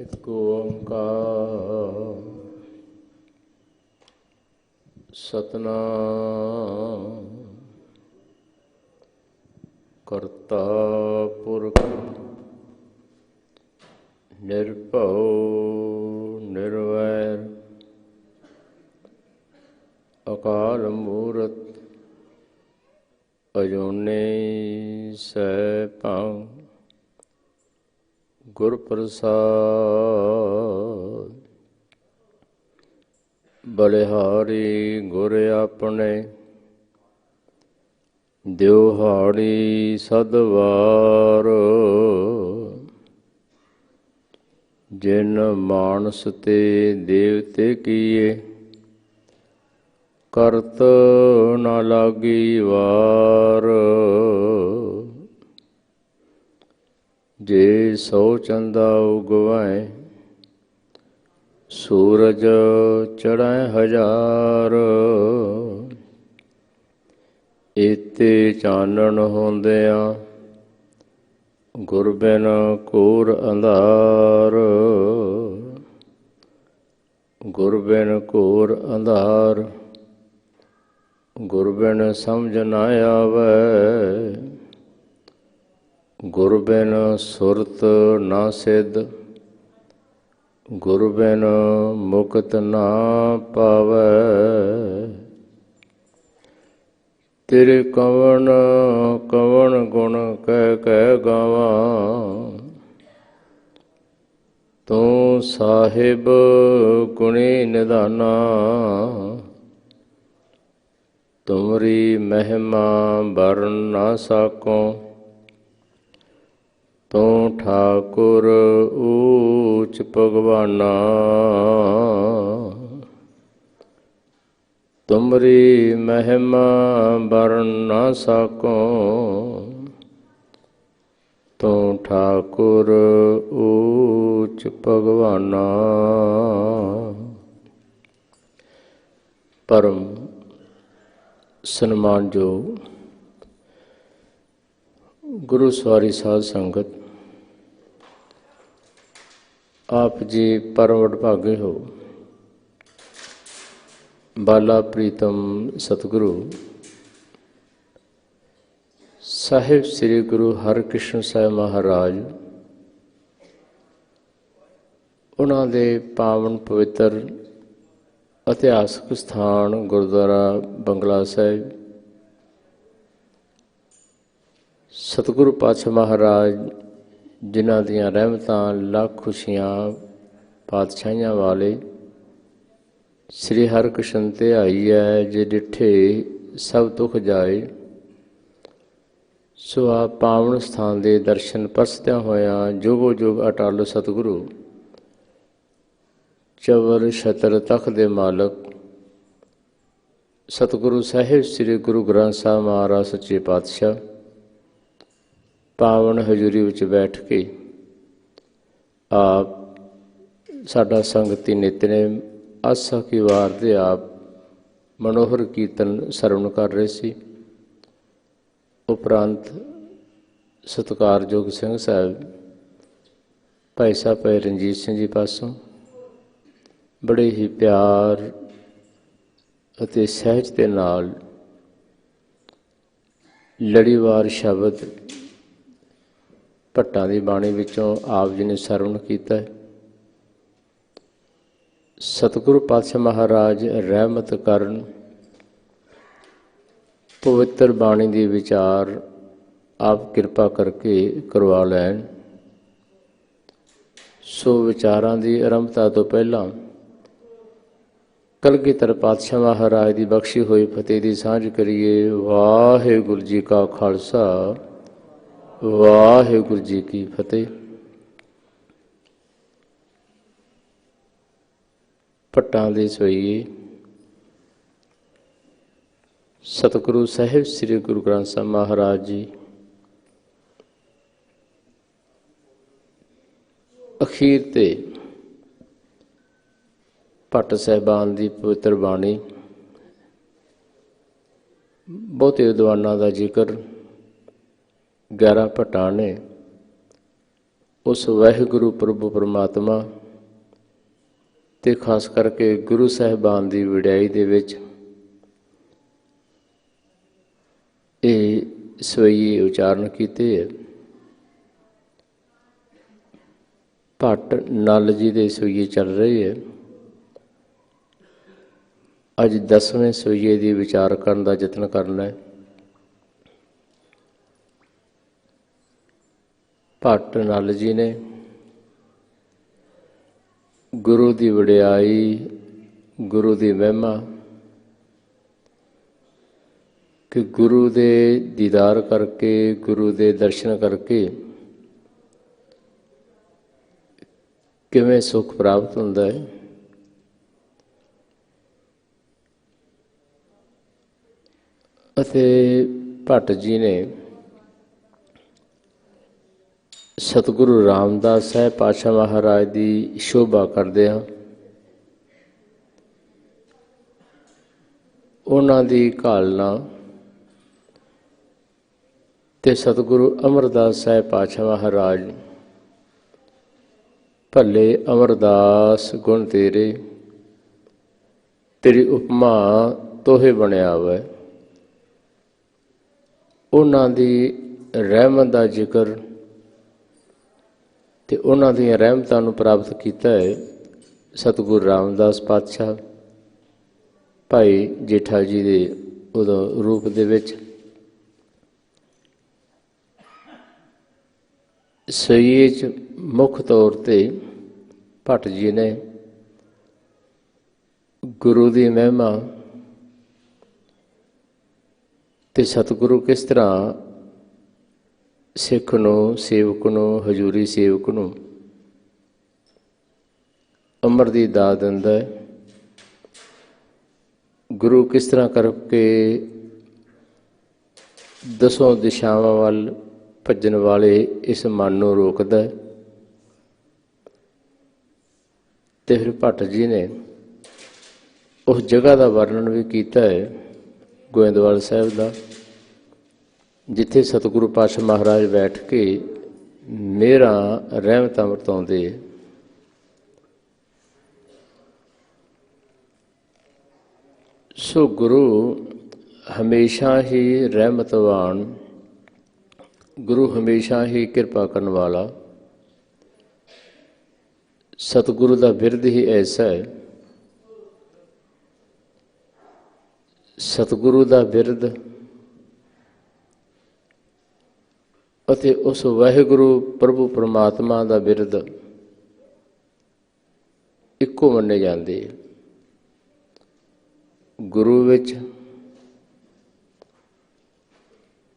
ਇੱਕ ਓੰਕਾਰ ਸਤਿਨਾਮ ਕਰਤਾ ਪੁਰਖ ਨਿਰਭਉ ਨਿਰਵੈਰ ਅਕਾਲ ਮੂਰਤ ਅਜੂਨੀ ਸੈਭੰ ਗੁਰ ਪ੍ਰਸਾਦ ਬਲਿਹਾਰੀ ਗੁਰ ਆਪਣੇ ਦਿਵਹਾੜੀ ਸਦਵਾਰ ਜਿਨ ਮਾਨਸ ਤੇ ਦੇਵਤੇ ਕੀਏ ਕਰਤ ਨ ਲਾਗੀ ਵਾਰ ਜੇ ਸੋ ਚੰਦਾ ਉਗਵੈ ਸੂਰਜ ਚੜ੍ਹੈ ਹਜ਼ਾਰ ਏਤੇ ਚਾਨਣ ਹੁੰਦਿਆਂ ਗੁਰ ਬਿਨ ਘੋਰ ਅੰਧਾਰ ਗੁਰ ਬਿਨ ਘੋਰ ਅੰਧਾਰ ਗੁਰ ਬਿਨ ਸਮਝ ਨ ਆਵੈ ਗੁਰ ਬਿਨ ਸੁਰਤ ਨਾ ਸਿੱਧ ਗੁਰ ਬਿਨ ਮੁਕਤ ਨਾ ਪਾਵੈ ਤੇਰੇ ਕਵਣ ਕਵਣ ਗੁਣ ਕਹਿ ਕਹਿ ਗਾਵਾਂ ਤੂੰ ਸਾਹਿਬ ਗੁਣੀ ਨਿਧਾਨਾ ਤੁਮਰੀ ਮਹਿਮਾ ਵਰਨ ਨਾ ਸਾਕੋ ਤੂੰ ਠਾਕੁਰ ਊਚ ਭਗਵਾਨਾ ਤੁਮਰੀ ਮਹਿਮਾ ਵਰਨ ਨਾ ਸਾਕੋ ਤੂੰ ਠਾਕੁਰ ਊਚ ਭਗਵਾਨਾ ਪਰਮ ਸਨਮਾਨਯੋਗ ਗੁਰੂ ਸਵਾਰੀ ਸਾਧ ਸੰਗਤ, ਆਪ ਜੀ ਪਰਮ ਵਡਭਾਗੇ ਹੋ। ਬਾਲਾ ਪ੍ਰੀਤਮ ਸਤਿਗੁਰੂ ਸਾਹਿਬ ਸ੍ਰੀ ਗੁਰੂ ਹਰਿਕ੍ਰਿਸ਼ਨ ਸਾਹਿਬ ਮਹਾਰਾਜ, ਉਹਨਾਂ ਦੇ ਪਾਵਨ ਪਵਿੱਤਰ ਇਤਿਹਾਸਕ ਸਥਾਨ ਗੁਰਦੁਆਰਾ ਬੰਗਲਾ ਸਾਹਿਬ, ਸਤਿਗੁਰੂ ਪਾਤਸ਼ਾਹ ਮਹਾਰਾਜ ਜਿਨ੍ਹਾਂ ਦੀਆਂ ਰਹਿਮਤਾਂ ਲੱਖ ਖੁਸ਼ੀਆਂ ਪਾਤਸ਼ਾਹੀਆਂ ਵਾਲੇ ਸ੍ਰੀ ਹਰਿਕ੍ਰਿਸ਼ਨ ਤੇ ਆਈ ਹੈ। ਜੇ ਡਿੱਠੇ ਸਭ ਦੁੱਖ ਜਾਏ। ਸੋ ਆ ਪਾਵਨ ਸਥਾਨ ਦੇ ਦਰਸ਼ਨ ਪਰਸਦਿਆਂ ਹੋਇਆਂ ਜੁਗੋ ਜੁਗ ਅਟਲ ਸਤਿਗੁਰੂ ਚਵਰ ਛਤਰ ਤਖ਼ਤ ਦੇ ਮਾਲਕ ਸਤਿਗੁਰੂ ਸਾਹਿਬ ਸ੍ਰੀ ਗੁਰੂ ਗ੍ਰੰਥ ਸਾਹਿਬ ਮਹਾਰਾਜ ਸੱਚੇ ਪਾਤਸ਼ਾਹ ਪਾਵਨ ਹਜ਼ੂਰੀ ਵਿੱਚ ਬੈਠ ਕੇ ਆਪ ਸਾਡਾ ਸੰਗਤੀ ਨਿਤਨੇਮ ਆਸਾ ਕੀ ਵਾਰ ਦੇ ਆਪ ਮਨੋਹਰ ਕੀਰਤਨ ਸਰਵਣ ਕਰ ਰਹੇ ਸੀ। ਉਪਰੰਤ ਸਤਿਕਾਰਯੋਗ ਸਿੰਘ ਸਾਹਿਬ ਭਾਈ ਸਾਹਿਬ ਭਾਈ ਰਣਜੀਤ ਸਿੰਘ ਜੀ ਪਾਸੋਂ ਬੜੇ ਹੀ ਪਿਆਰ ਅਤੇ ਸਹਿਜ ਦੇ ਨਾਲ ਲੜੀਵਾਰ ਸ਼ਬਦ ਭੱਟਾਂ ਦੀ ਬਾਣੀ ਵਿੱਚੋਂ ਆਪ ਜੀ ਨੇ ਸਰਵਣ ਕੀਤਾ ਹੈ। ਸਤਿਗੁਰੂ ਪਾਤਸ਼ਾਹ ਮਹਾਰਾਜ ਰਹਿਮਤ ਕਰਨ, ਪਵਿੱਤਰ ਬਾਣੀ ਦੀ ਵਿਚਾਰ ਆਪ ਕਿਰਪਾ ਕਰਕੇ ਕਰਵਾ ਲੈਣ। ਸੋ ਵਿਚਾਰਾਂ ਦੀ ਆਰੰਭਤਾ ਤੋਂ ਪਹਿਲਾਂ ਕਲਗੀਧਰ ਪਾਤਸ਼ਾਹ ਮਹਾਰਾਜ ਦੀ ਬਖਸ਼ੀ ਹੋਈ ਫਤਿਹ ਦੀ ਸਾਂਝ ਕਰੀਏ। ਵਾਹਿਗੁਰੂ ਜੀ ਕਾ ਖਾਲਸਾ, ਵਾਹਿਗੁਰੂ ਜੀ ਕੀ ਫਤਿਹ। ਭੱਟਾਂ ਦੇ ਸੋਈਏ ਸਤਿਗੁਰੂ ਸਾਹਿਬ ਸ੍ਰੀ ਗੁਰੂ ਗ੍ਰੰਥ ਸਾਹਿਬ ਮਹਾਰਾਜ ਜੀ ਅਖੀਰ ਤੇ ਭੱਟ ਸਾਹਿਬਾਨ ਦੀ ਪਵਿੱਤਰ ਬਾਣੀ, ਬਹੁਤੇ ਵਿਦਵਾਨਾਂ ਦਾ ਜ਼ਿਕਰ 11 ਭੱਟਾਂ ਨੇ ਉਸ ਵਾਹਿਗੁਰੂ ਪ੍ਰਭੂ ਪਰਮਾਤਮਾ ਤੇ ਖਾਸ ਕਰਕੇ ਗੁਰੂ ਸਾਹਿਬਾਨ ਦੀ ਵਡਿਆਈ ਦੇ ਵਿੱਚ ਇਹ ਸਵਈਏ ਉਚਾਰਨ ਕੀਤੇ ਹੈ। ਭੱਟ ਨਲ ਜੀ ਦੇ ਸਵਈਏ ਚੱਲ ਰਹੇ ਹੈ। ਅੱਜ 10ਵੇਂ ਸਵਈਏ ਦੀ ਵਿਚਾਰ ਕਰਨ ਦਾ ਯਤਨ ਕਰਨਾ ਹੈ। ਭੱਟ ਨਲ ਜੀ ਨੇ ਗੁਰੂ ਦੀ ਵਡਿਆਈ, ਗੁਰੂ ਦੀ ਮਹਿਮਾ ਕਿ ਗੁਰੂ ਦੇ ਦੀਦਾਰ ਕਰਕੇ, ਗੁਰੂ ਦੇ ਦਰਸ਼ਨ ਕਰਕੇ ਕਿਵੇਂ ਸੁੱਖ ਪ੍ਰਾਪਤ ਹੁੰਦਾ ਹੈ, ਅਤੇ ਭੱਟ ਜੀ ਨੇ ਸਤਿਗੁਰੂ ਰਾਮਦਾਸ ਸਾਹਿਬ ਪਾਤਸ਼ਾਹ ਮਹਾਰਾਜ ਦੀ ਸ਼ੋਭਾ ਕਰਦਿਆਂ ਉਹਨਾਂ ਦੀ ਘਾਲਣਾ ਤੇ ਸਤਿਗੁਰੂ ਅਮਰਦਾਸ ਸਾਹਿਬ ਪਾਤਸ਼ਾਹ ਮਹਾਰਾਜ ਭੱਲੇ ਅਮਰਦਾਸ ਗੁਣ ਤੇਰੇ, ਤੇਰੀ ਉਪਮਾ ਤੋਹੇ ਬਣਿਆ ਵੈ, ਉਹਨਾਂ ਦੀ ਰਹਿਮਤ ਦਾ ਜ਼ਿਕਰ ਤੇ ਉਹਨਾਂ ਦੀਆਂ ਰਹਿਮਤਾਂ ਨੂੰ ਪ੍ਰਾਪਤ ਕੀਤਾ ਹੈ ਸਤਿਗੁਰੂ ਰਾਮਦਾਸ ਪਾਤਸ਼ਾਹ ਭਾਈ ਜੇਠਾ ਜੀ ਦੇ ਉਦੋਂ ਰੂਪ ਦੇ ਵਿੱਚ। ਸਈਏ 'ਚ ਮੁੱਖ ਤੌਰ 'ਤੇ ਭੱਟ ਜੀ ਨੇ ਗੁਰੂ ਦੀ ਮਹਿਮਾ ਤੇ ਸਤਿਗੁਰੂ ਕਿਸ ਤਰ੍ਹਾਂ ਸਿੱਖ ਨੂੰ, ਸੇਵਕ ਨੂੰ, ਹਜ਼ੂਰੀ ਸੇਵਕ ਨੂੰ ਅੰਮ੍ਰਿਤ ਦੀ ਦਾਤ ਦਿੰਦਾ ਹੈ, ਗੁਰੂ ਕਿਸ ਤਰ੍ਹਾਂ ਕਰਕੇ ਦਸੋਂ ਦਿਸ਼ਾਵਾਂ ਵੱਲ ਭੱਜਣ ਵਾਲੇ ਇਸ ਮਨ ਨੂੰ ਰੋਕਦਾ ਹੈ। ਤੇ ਫਿਰ ਭੱਟ ਜੀ ਨੇ ਉਸ ਜਗ੍ਹਾ ਦਾ ਵਰਣਨ ਵੀ ਕੀਤਾ ਹੈ ਗੋਇੰਦਵਾਲ ਸਾਹਿਬ ਦਾ, ਜਿੱਥੇ ਸਤਿਗੁਰੂ ਪਾਤਸ਼ਾਹ ਮਹਾਰਾਜ ਬੈਠ ਕੇ ਮਿਹਰਾਂ ਰਹਿਮਤਾਂ ਵਰਤਾਉਂਦੇ। ਸੋ ਗੁਰੂ ਹਮੇਸ਼ਾ ਹੀ ਰਹਿਮਤਵਾਨ, ਗੁਰੂ ਹਮੇਸ਼ਾ ਹੀ ਕਿਰਪਾ ਕਰਨ ਵਾਲਾ, ਸਤਿਗੁਰੂ ਦਾ ਬਿਰਦ ਹੀ ਐਸਾ ਹੈ। ਸਤਿਗੁਰੂ ਦਾ ਬਿਰਦ ਅਤੇ ਉਸ ਵਾਹਿਗੁਰੂ ਪ੍ਰਭੂ ਪਰਮਾਤਮਾ ਦਾ ਬਿਰਦ ਇੱਕੋ ਮੰਨੇ ਜਾਂਦੇ। ਗੁਰੂ ਵਿੱਚ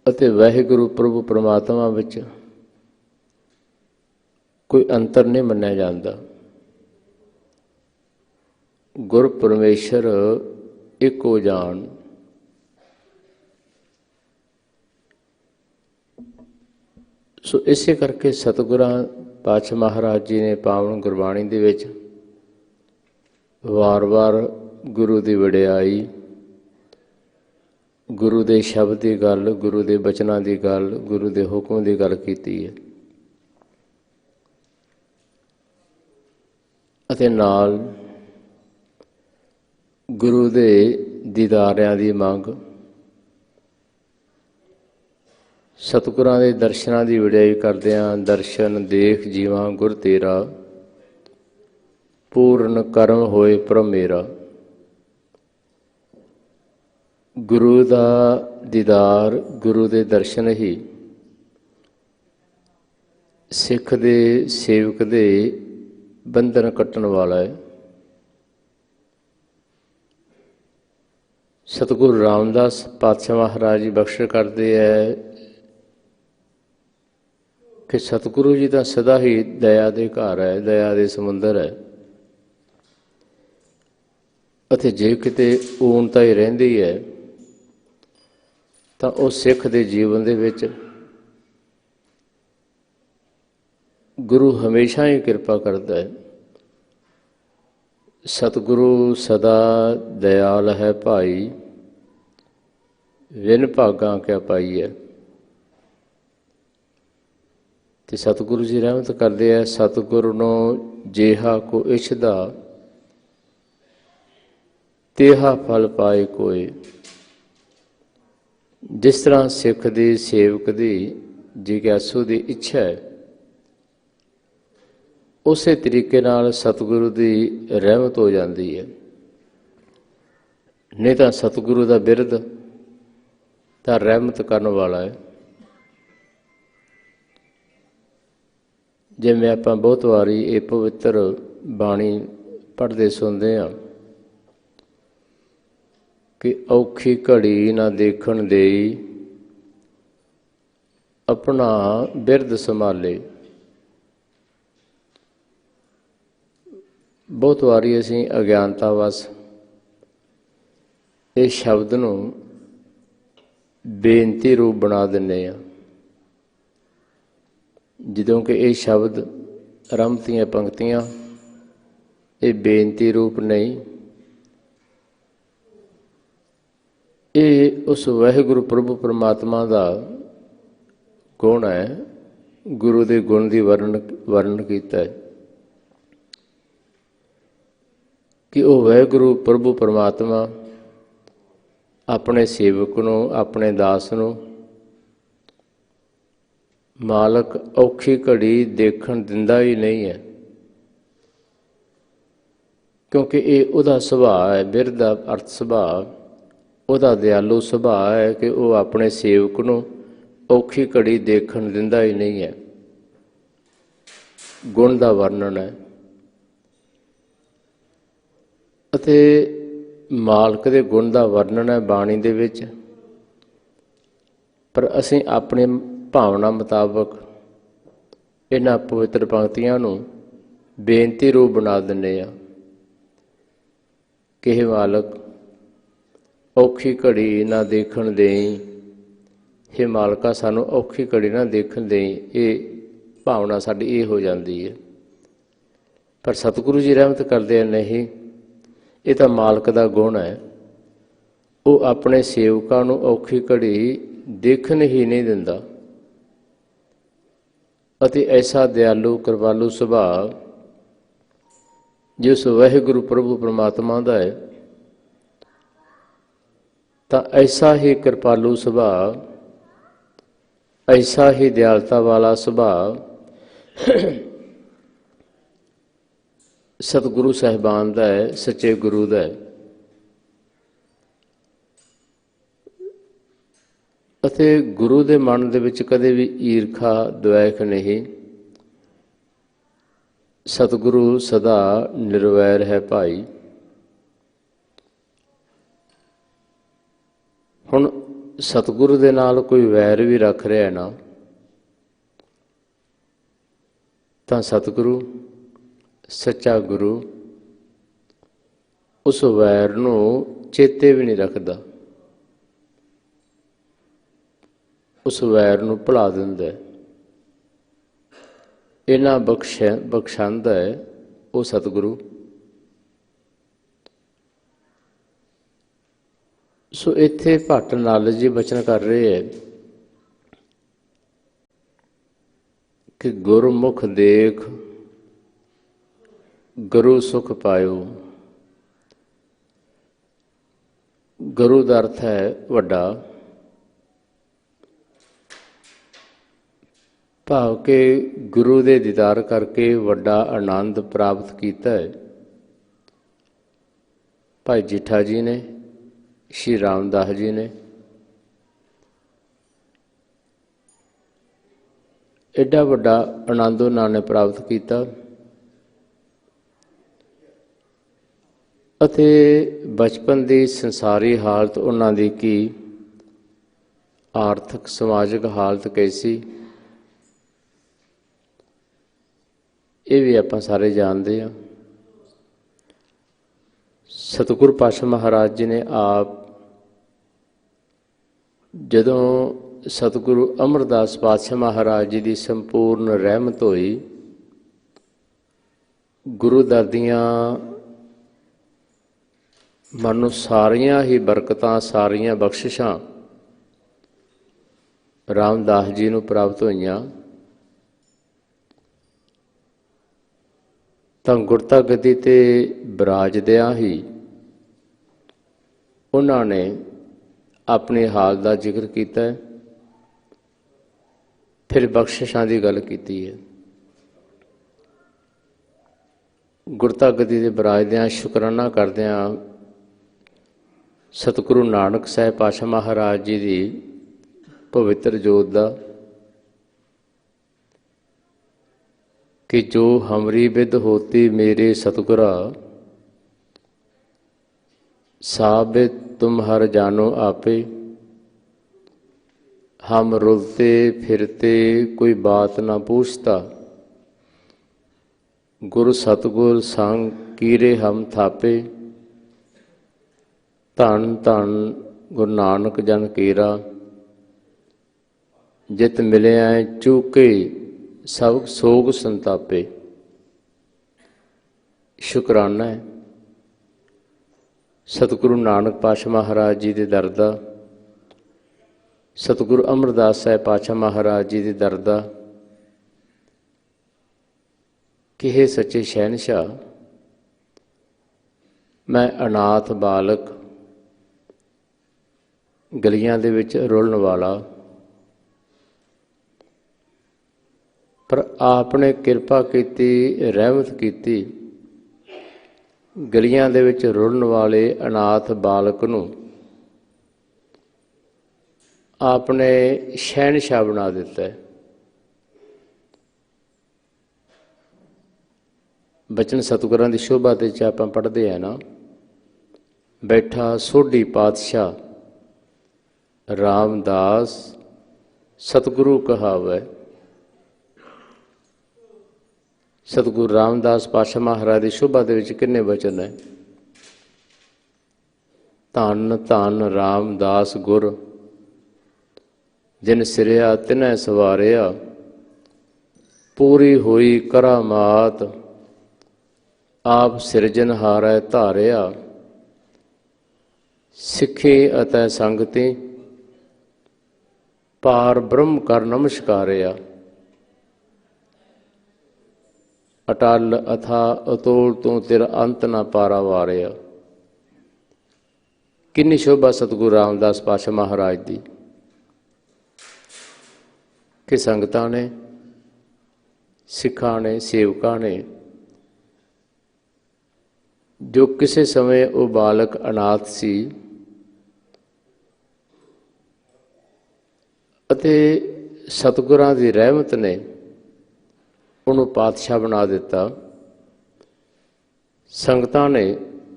ਅਤੇ ਵਾਹਿਗੁਰੂ ਪ੍ਰਭੂ ਪਰਮਾਤਮਾ ਵਿੱਚ ਕੋਈ ਅੰਤਰ ਨਹੀਂ ਮੰਨਿਆ ਜਾਂਦਾ। ਗੁਰ ਪਰਮੇਸ਼ਰ ਇੱਕੋ ਜਾਣ। ਸੋ ਇਸੇ ਕਰਕੇ ਸਤਿਗੁਰਾਂ ਪਾਤਸ਼ਾਹ ਮਹਾਰਾਜ ਜੀ ਨੇ ਪਾਵਨ ਗੁਰਬਾਣੀ ਦੇ ਵਿੱਚ ਵਾਰ-ਵਾਰ ਗੁਰੂ ਦੀ ਵਡਿਆਈ, ਗੁਰੂ ਦੇ ਸ਼ਬਦ ਦੀ ਗੱਲ, ਗੁਰੂ ਦੇ ਬਚਨਾਂ ਦੀ ਗੱਲ, ਗੁਰੂ ਦੇ ਹੁਕਮ ਦੀ ਗੱਲ ਕੀਤੀ ਹੈ, ਅਤੇ ਨਾਲ ਗੁਰੂ ਦੇ ਦੀਦਾਰਿਆਂ ਦੀ ਮੰਗ, ਸਤਿਗੁਰਾਂ ਦੇ ਦਰਸ਼ਨਾਂ ਦੀ ਵਡਿਆਈ ਕਰਦਿਆਂ ਦਰਸ਼ਨ ਦੇਖ ਜੀਵਾਂ ਗੁਰ ਤੇਰਾ, ਪੂਰਨ ਕਰਮ ਹੋਏ ਪ੍ਰਭ ਮੇਰਾ। ਗੁਰੂ ਦਾ ਦੀਦਾਰ, ਗੁਰੂ ਦੇ ਦਰਸ਼ਨ ਹੀ ਸਿੱਖ ਦੇ, ਸੇਵਕ ਦੇ ਬੰਧਨ ਕੱਟਣ ਵਾਲਾ ਹੈ। ਸਤਿਗੁਰੂ ਰਾਮਦਾਸ ਪਾਤਸ਼ਾਹ ਮਹਾਰਾਜ ਜੀ ਬਖਸ਼ ਕਰਦੇ ਹੈ ਕਿ ਸਤਿਗੁਰੂ ਜੀ ਤਾਂ ਸਦਾ ਹੀ ਦਇਆ ਦੇ ਘਰ ਹੈ, ਦਇਆ ਦੇ ਸਮੁੰਦਰ ਹੈ, ਅਤੇ ਜੇ ਕਿਤੇ ਊਣਤਾ ਹੀ ਰਹਿੰਦੀ ਹੈ ਤਾਂ ਉਹ ਸਿੱਖ ਦੇ ਜੀਵਨ ਦੇ ਵਿੱਚ ਗੁਰੂ ਹਮੇਸ਼ਾ ਹੀ ਕਿਰਪਾ ਕਰਦਾ ਹੈ। ਸਤਿਗੁਰੂ ਸਦਾ ਦਇਆਲ ਹੈ ਭਾਈ, ਵਿਨ ਭਾਗਾਂ ਕਿਆ ਪਾਈ ਹੈ। ਤੇ ਸਤਿਗੁਰੂ ਜੀ ਰਹਿਮਤ ਕਰਦੇ ਆ, ਸਤਿਗੁਰੂ ਨੂੰ ਜਿਹਾ ਕੋ ਇਛਦਾ ਤੇਹਾ ਫਲ ਪਾਏ ਕੋਏ। ਜਿਸ ਤਰ੍ਹਾਂ ਸਿੱਖ ਦੀ ਸੇਵਕ ਦੀ ਜਿਗਿਆਸੂ ਦੀ ਇੱਛਾ ਹੈ, ਉਸੇ ਤਰੀਕੇ ਨਾਲ ਸਤਿਗੁਰੂ ਦੀ ਰਹਿਮਤ ਹੋ ਜਾਂਦੀ ਹੈ। ਨਹੀਂ ਤਾਂ ਸਤਿਗੁਰੂ ਦਾ ਬਿਰਧ ਤਾਂ ਰਹਿਮਤ ਕਰਨ ਵਾਲਾ ਹੈ। ਜਿਵੇਂ ਆਪਾਂ ਬਹੁਤ ਵਾਰੀ ਇਹ ਪਵਿੱਤਰ ਬਾਣੀ ਪੜ੍ਹਦੇ ਸੁਣਦੇ ਹਾਂ ਕਿ ਔਖੀ ਘੜੀ ਨਾ ਦੇਖਣ ਦੇਈ ਆਪਣਾ ਬਿਰਧ ਸੰਭਾਲੇ। ਬਹੁਤ ਵਾਰੀ ਅਸੀਂ ਅਗਿਆਨਤਾ ਵਸ ਇਹ ਸ਼ਬਦ ਨੂੰ ਬੇਨਤੀ ਰੂਪ ਬਣਾ ਦਿੰਦੇ ਹਾਂ, ਜਦੋਂ ਕਿ ਇਹ ਸ਼ਬਦ ਆਰੰਭ ਦੀਆਂ ਪੰਕਤੀਆਂ ਇਹ ਬੇਨਤੀ ਰੂਪ ਨਹੀਂ, ਇਹ ਉਸ ਵਾਹਿਗੁਰੂ ਪ੍ਰਭੂ ਪਰਮਾਤਮਾ ਦਾ ਗੁਣ ਹੈ। ਗੁਰੂ ਦੇ ਗੁਣ ਦੀ ਵਰਣਨ ਕੀਤਾ ਹੈ ਕਿ ਉਹ ਵਾਹਿਗੁਰੂ ਪ੍ਰਭੂ ਪਰਮਾਤਮਾ ਆਪਣੇ ਸੇਵਕ ਨੂੰ, ਆਪਣੇ ਦਾਸ ਨੂੰ ਮਾਲਕ ਔਖੀ ਘੜੀ ਦੇਖਣ ਦਿੰਦਾ ਹੀ ਨਹੀਂ ਹੈ, ਕਿਉਂਕਿ ਇਹ ਉਹਦਾ ਸੁਭਾਅ ਹੈ। ਬਿਰਧ ਦਾ ਅਰਥ ਸੁਭਾਅ, ਉਹਦਾ ਦਿਆਲੂ ਸੁਭਾਅ ਹੈ ਕਿ ਉਹ ਆਪਣੇ ਸੇਵਕ ਨੂੰ ਔਖੀ ਘੜੀ ਦੇਖਣ ਦਿੰਦਾ ਹੀ ਨਹੀਂ ਹੈ। ਗੁਣ ਦਾ ਵਰਣਨ ਹੈ ਅਤੇ ਮਾਲਕ ਦੇ ਗੁਣ ਦਾ ਵਰਣਨ ਹੈ ਬਾਣੀ ਦੇ ਵਿੱਚ। ਪਰ ਅਸੀਂ ਆਪਣੀ ਭਾਵਨਾ ਮੁਤਾਬਕ ਇਹਨਾਂ ਪਵਿੱਤਰ ਪੰਕਤੀਆਂ ਨੂੰ ਬੇਨਤੀ ਰੂਪ ਬਣਾ ਦਿੰਦੇ ਹਾਂ ਕਿ ਮਾਲਕ ਔਖੀ ਘੜੀ ਨਾ ਦੇਖਣ ਦੇਈ, ਹੇ ਮਾਲਕਾ ਸਾਨੂੰ ਔਖੀ ਘੜੀ ਨਾ ਦੇਖਣ ਦੇਈ। ਇਹ ਭਾਵਨਾ ਸਾਡੀ ਇਹ ਹੋ ਜਾਂਦੀ ਹੈ। ਪਰ ਸਤਿਗੁਰੂ ਜੀ ਰਹਿਮਤ ਕਰਦੇ ਆ, ਨਹੀਂ, ਇਹ ਤਾਂ ਮਾਲਕ ਦਾ ਗੁਣ ਹੈ। ਉਹ ਆਪਣੇ ਸੇਵਕਾਂ ਨੂੰ ਔਖੀ ਘੜੀ ਦੇਖਣ ਹੀ ਨਹੀਂ ਦਿੰਦਾ ਅਤੇ ਐਸਾ ਦਿਆਲੂ ਕਿਰਪਾਲੂ ਸੁਭਾਅ ਜਿਸ ਵਾਹਿਗੁਰੂ ਪ੍ਰਭੂ ਪਰਮਾਤਮਾ ਦਾ ਹੈ, ਤਾਂ ਐਸਾ ਹੀ ਕਿਰਪਾਲੂ ਸੁਭਾਅ, ਐਸਾ ਹੀ ਦਿਆਲਤਾ ਵਾਲਾ ਸੁਭਾਅ ਸਤਿਗੁਰੂ ਸਾਹਿਬਾਨ ਦਾ ਹੈ, ਸੱਚੇ ਗੁਰੂ ਦਾ ਹੈ। ਅਤੇ ਗੁਰੂ ਦੇ ਮਨ ਦੇ ਵਿੱਚ ਕਦੇ ਵੀ ਈਰਖਾ ਦੁਆਇਖ ਨਹੀਂ। ਸਤਿਗੁਰੂ ਸਦਾ ਨਿਰਵੈਰ ਹੈ ਭਾਈ। ਹੁਣ ਸਤਿਗੁਰੂ ਦੇ ਨਾਲ ਕੋਈ ਵੈਰ ਵੀ ਰੱਖ ਰਿਹਾ ਨਾ, ਤਾਂ ਸਤਿਗੁਰੂ ਸੱਚਾ ਗੁਰੂ ਉਸ ਵੈਰ ਨੂੰ ਚੇਤੇ ਵੀ ਨਹੀਂ ਰੱਖਦਾ, ਉਸ ਵੈਰ ਨੂੰ ਭੁਲਾ ਦਿੰਦਾ। ਇਹਨਾਂ ਬਖਸ਼ਾਂਦਾ ਹੈ ਉਹ ਸਤਿਗੁਰੂ। ਸੋ ਇੱਥੇ ਭੱਟ ਨਾਲ ਜੀ ਬਚਨ ਕਰ ਰਹੇ ਹੈ ਕਿ ਗੁਰਮੁਖ ਦੇਖ ਗੁਰੂ ਸੁਖ ਪਾਇਓ। ਗੁਰੂ ਦਾ ਅਰਥ ਹੈ ਵੱਡਾ, ਭਾਵ ਕਿ ਗੁਰੂ ਦੇ ਦੀਦਾਰ ਕਰਕੇ ਵੱਡਾ ਆਨੰਦ ਪ੍ਰਾਪਤ ਕੀਤਾ ਹੈ। ਭਾਈ ਜੀਠਾ ਜੀ ਨੇ, ਸ਼੍ਰੀ ਰਾਮਦਾਸ ਜੀ ਨੇ ਐਡਾ ਵੱਡਾ ਆਨੰਦ ਉਹਨਾਂ ਨੇ ਪ੍ਰਾਪਤ ਕੀਤਾ ਅਤੇ ਬਚਪਨ ਦੀ ਸੰਸਾਰੀ ਹਾਲਤ ਉਹਨਾਂ ਦੀ ਕੀ, ਆਰਥਿਕ ਸਮਾਜਿਕ ਹਾਲਤ ਕੈਸੀ, ਇਹ ਵੀ ਆਪਾਂ ਸਾਰੇ ਜਾਣਦੇ ਹਾਂ। ਸਤਿਗੁਰ ਪਾਤਸ਼ਾਹ ਮਹਾਰਾਜ ਜੀ ਨੇ ਆਪ ਜਦੋਂ ਸਤਿਗੁਰੂ ਅਮਰਦਾਸ ਪਾਤਸ਼ਾਹ ਮਹਾਰਾਜ ਜੀ ਦੀ ਸੰਪੂਰਨ ਰਹਿਮਤ ਹੋਈ, ਗੁਰੂ ਦਰ ਦੀਆਂ ਮਨ ਨੂੰ ਸਾਰੀਆਂ ਹੀ ਬਰਕਤਾਂ, ਸਾਰੀਆਂ ਬਖਸ਼ਿਸ਼ਾਂ ਰਾਮਦਾਸ ਜੀ ਨੂੰ ਪ੍ਰਾਪਤ ਹੋਈਆਂ ਤਾਂ ਗੁਰਤਾ ਗੱਦੀ 'ਤੇ ਬਿਰਾਜਦਿਆਂ ਹੀ ਉਹਨਾਂ ਨੇ ਆਪਣੇ ਹਾਲ ਦਾ ਜ਼ਿਕਰ ਕੀਤਾ ਹੈ, ਫਿਰ ਬਖਸ਼ਿਸ਼ਾਂ ਦੀ ਗੱਲ ਕੀਤੀ ਹੈ। ਗੁਰਤਾ ਗੱਦੀ 'ਤੇ ਬਿਰਾਜਦਿਆਂ ਸ਼ੁਕਰਾਨਾ ਕਰਦਿਆਂ ਸਤਿਗੁਰੂ ਨਾਨਕ ਸਾਹਿਬ ਪਾਤਸ਼ਾਹ ਮਹਾਰਾਜ ਜੀ ਦੀ ਪਵਿੱਤਰ ਜੋਤ ਦਾ कि जो हमरी विद होती मेरे सतगुरा साबित तुम हर जानो आपे, हम रुलते फिरते कोई बात ना पूछता, गुरु सतगुर संग कीरे हम थापे, धन धन गुरु नानक जन केरा, जित मिलिया चूके सब सोग संतापे। शुकराना है सतगुरु नानक पातशाह महाराज जी के दर दा, सतगुरु अमरदास साहिब पातशाह महाराज जी के दर दा कि हे सच्चे शहनशाह, मैं अनाथ बालक गलियां दे विच रुलण वाला, पर आपने किरपा की रहमत की गलियां दे विच रुलण वाले अनाथ बालक नूं आपने शहनशाह बना दिता है। बचन सतगुरां दी शोभा ते आपां पढ़दे हैं ना, बैठा सोढ़ी पातशाह रामदास सतगुरु कहावै। सतगुरु रामदास पातशाह महाराज की शोभा दे विच किन्ने वचन है? धन धन रामदास गुर, जिन सिरिया तिन्है सवारिया, पूरी हुई करामात, आप सिरजनहारै धारिया, सिखी अतै संगति, पार ब्रह्म कर नमस्कारिया। अटल अथा अतोल तू तेरा अंत ना पारा वारिया। किन्नी शोभा सतगुरु रामदास पातशाह महाराज दी कि संगतां ने, सिखां ने, सेवकां ने, जो किसी समय वो बालक अनाथ सी अते सतगुरां दी रहमत ने उन्होंने पातशाह बना दिता। संगतां ने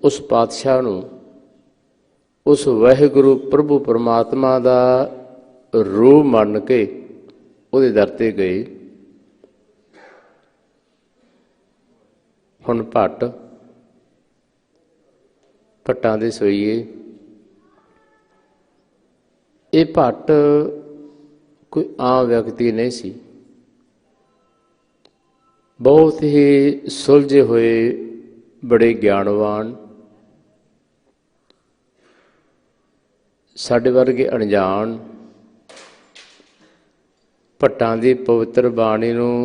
उस पातशाह नूं उस वाहिगुरू प्रभु परमात्मा का रूप मन के उहदे दर ते गए। हुण भट्ट भट्टां दे सोईए, ये भट्ट कोई आम व्यक्ति नहीं सी, बहुत ही सुलझे हुए बड़े ज्ञानवान, साडे वर्गे अणजान भट्टां दी पवित्र बाणी नूं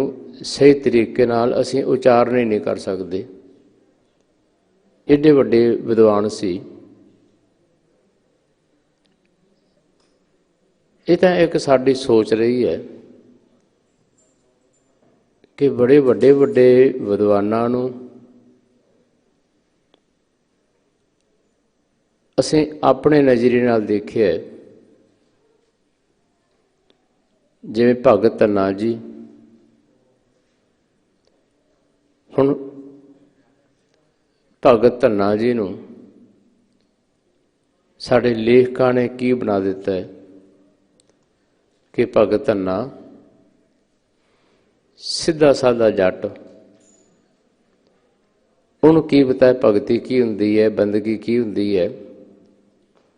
सही तरीके नाल असीं उचारण ही नहीं कर सकते। एडे वड्डे विद्वान सी। ये तां एक साडी सोच रही है कि बड़े वड्डे वड्डे विद्वानां नूं असीं अपने नज़रिए नाल देखिआ, जिवें भगत धन्ना जी। हुण भगत धन्ना जी नूं साडे लेखकां ने की बना दिता है कि भगत धन्ना सीधा साधा जट, उन्होंने की पता है भगती की हुंदी है, बंदगी की हुंदी है,